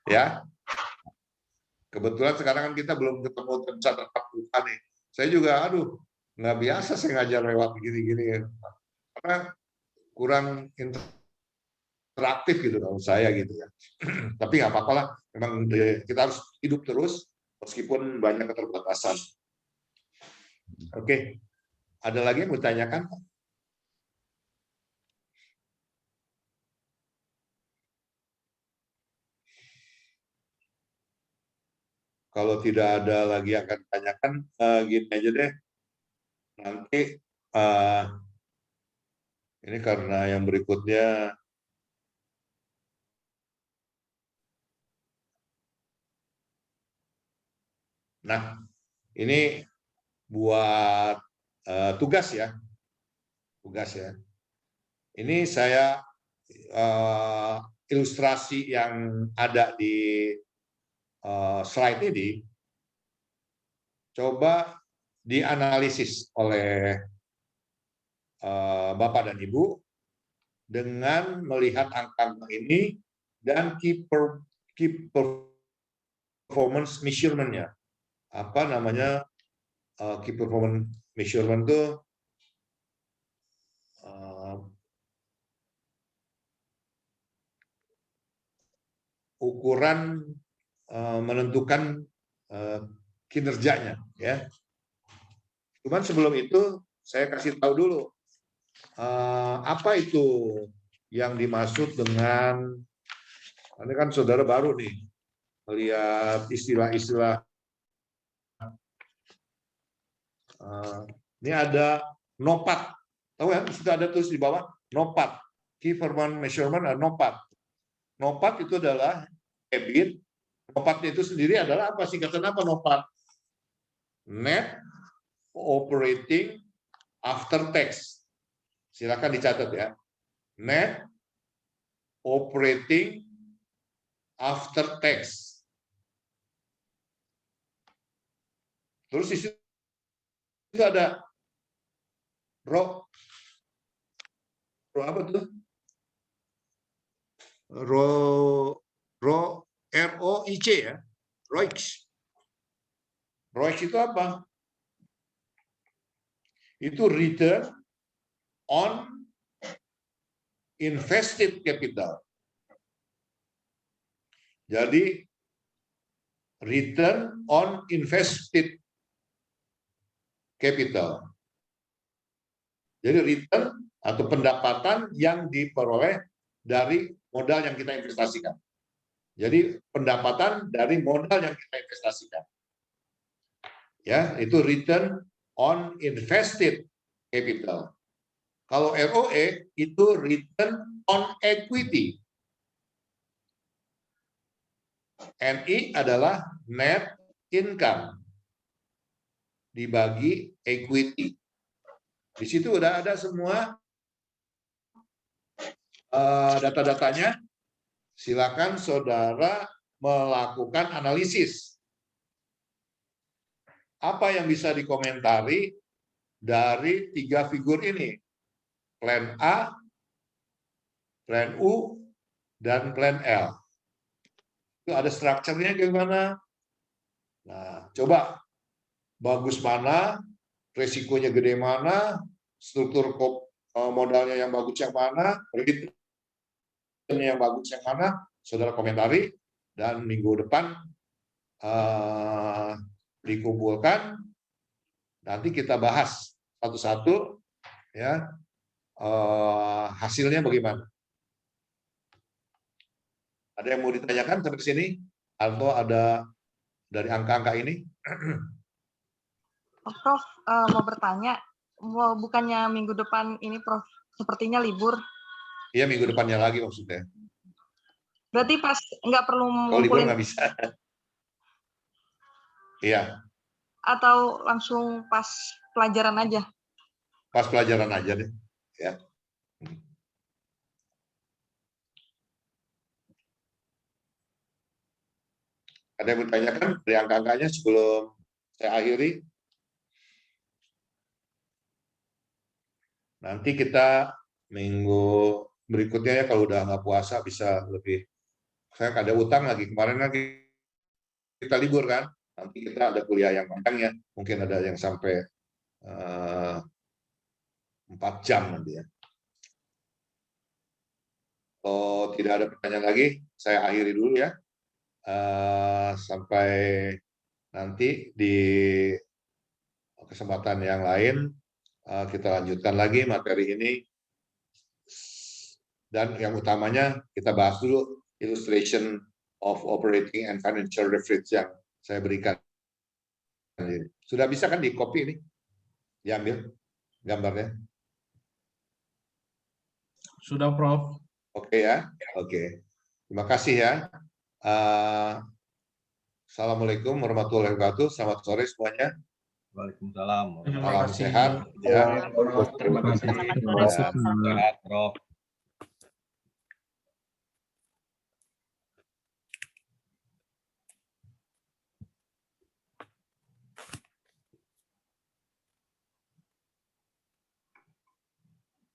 Ya, kebetulan sekarang kan kita belum ketemu tatap muka nih. Saya juga, aduh, nggak biasa saya ngajar lewat gini-gini. Karena kurang interaktif gitu kalau saya gitu ya. Tapi nggak apa-apa lah, memang kita harus hidup terus meskipun banyak keterbatasan. Oke, ada lagi yang mau ditanyakan? Kalau tidak ada lagi yang akan ditanyakan, gini aja deh. Nanti ini karena yang berikutnya nah, ini buat tugas ya. Tugas ya. Ini saya ilustrasi yang ada di slide ini coba dianalisis oleh Bapak dan Ibu dengan melihat angka-angka ini dan key performance measurement-nya. Apa namanya key performance measurement itu ukuran menentukan kinerjanya, ya. Cuman sebelum itu saya kasih tahu dulu apa itu yang dimaksud dengan, ini kan saudara baru nih melihat istilah-istilah. Ini ada NOPAT, tahu ya? Sudah ada tulis di bawah NOPAT, Key Performance Measurement, NOPAT. NOPAT itu adalah EBIT. NOPAT itu sendiri adalah apa? Singkatan apa NOPAT? Net Operating After Tax. Silakan dicatat ya. Net Operating After Tax. Terus di situ ada ROIC ya, ROIC. ROIC itu apa? Itu return on invested capital. Jadi return on invested capital. Jadi return atau pendapatan yang diperoleh dari modal yang kita investasikan. Jadi pendapatan dari modal yang kita investasikan. Ya, itu return on invested capital. Kalau ROE itu return on equity. NI adalah net income dibagi equity. Di situ udah ada semua data-datanya. Silakan saudara melakukan analisis. Apa yang bisa dikomentari dari 3 figur ini? Plan A, Plan U, dan Plan L. Itu ada strukturnya gimana? Nah, coba bagus mana, resikonya gede mana, struktur modalnya yang bagus yang mana, returnnya yang bagus yang mana, saudara komentari, dan minggu depan dikumpulkan, nanti kita bahas satu-satu, ya, hasilnya bagaimana. Ada yang mau ditanyakan sampai ke sini? Atau ada dari angka-angka ini? Prof, mau bertanya, bukannya minggu depan ini Prof sepertinya libur? Iya, minggu depannya lagi maksudnya. Berarti pas nggak perlu Kalau libur ngumpulin nggak bisa. Iya. atau langsung pas pelajaran aja? Pas pelajaran aja deh. Ya. Ada yang bertanyakan dari angka-angkanya sebelum saya akhiri? Nanti kita minggu berikutnya ya, kalau udah nggak puasa bisa lebih. Saya ada utang lagi, kemarin lagi kita libur kan, nanti kita ada kuliah yang panjang ya, mungkin ada yang sampai 4 jam nanti ya. Kalau tidak ada pertanyaan lagi, saya akhiri dulu ya. Sampai nanti di kesempatan yang lain kita lanjutkan lagi materi ini, dan yang utamanya kita bahas dulu illustration of operating and financial reference yang saya berikan. Sudah bisa kan di copy ini, diambil gambarnya? Sudah, Prof. Oke ya, oke. Terima kasih ya. Assalamualaikum warahmatullahi wabarakatuh. Selamat sore semuanya. Waalaikumsalam. Terima Salam kasih. sehat ya. Terima kasih. Sehat, Prof.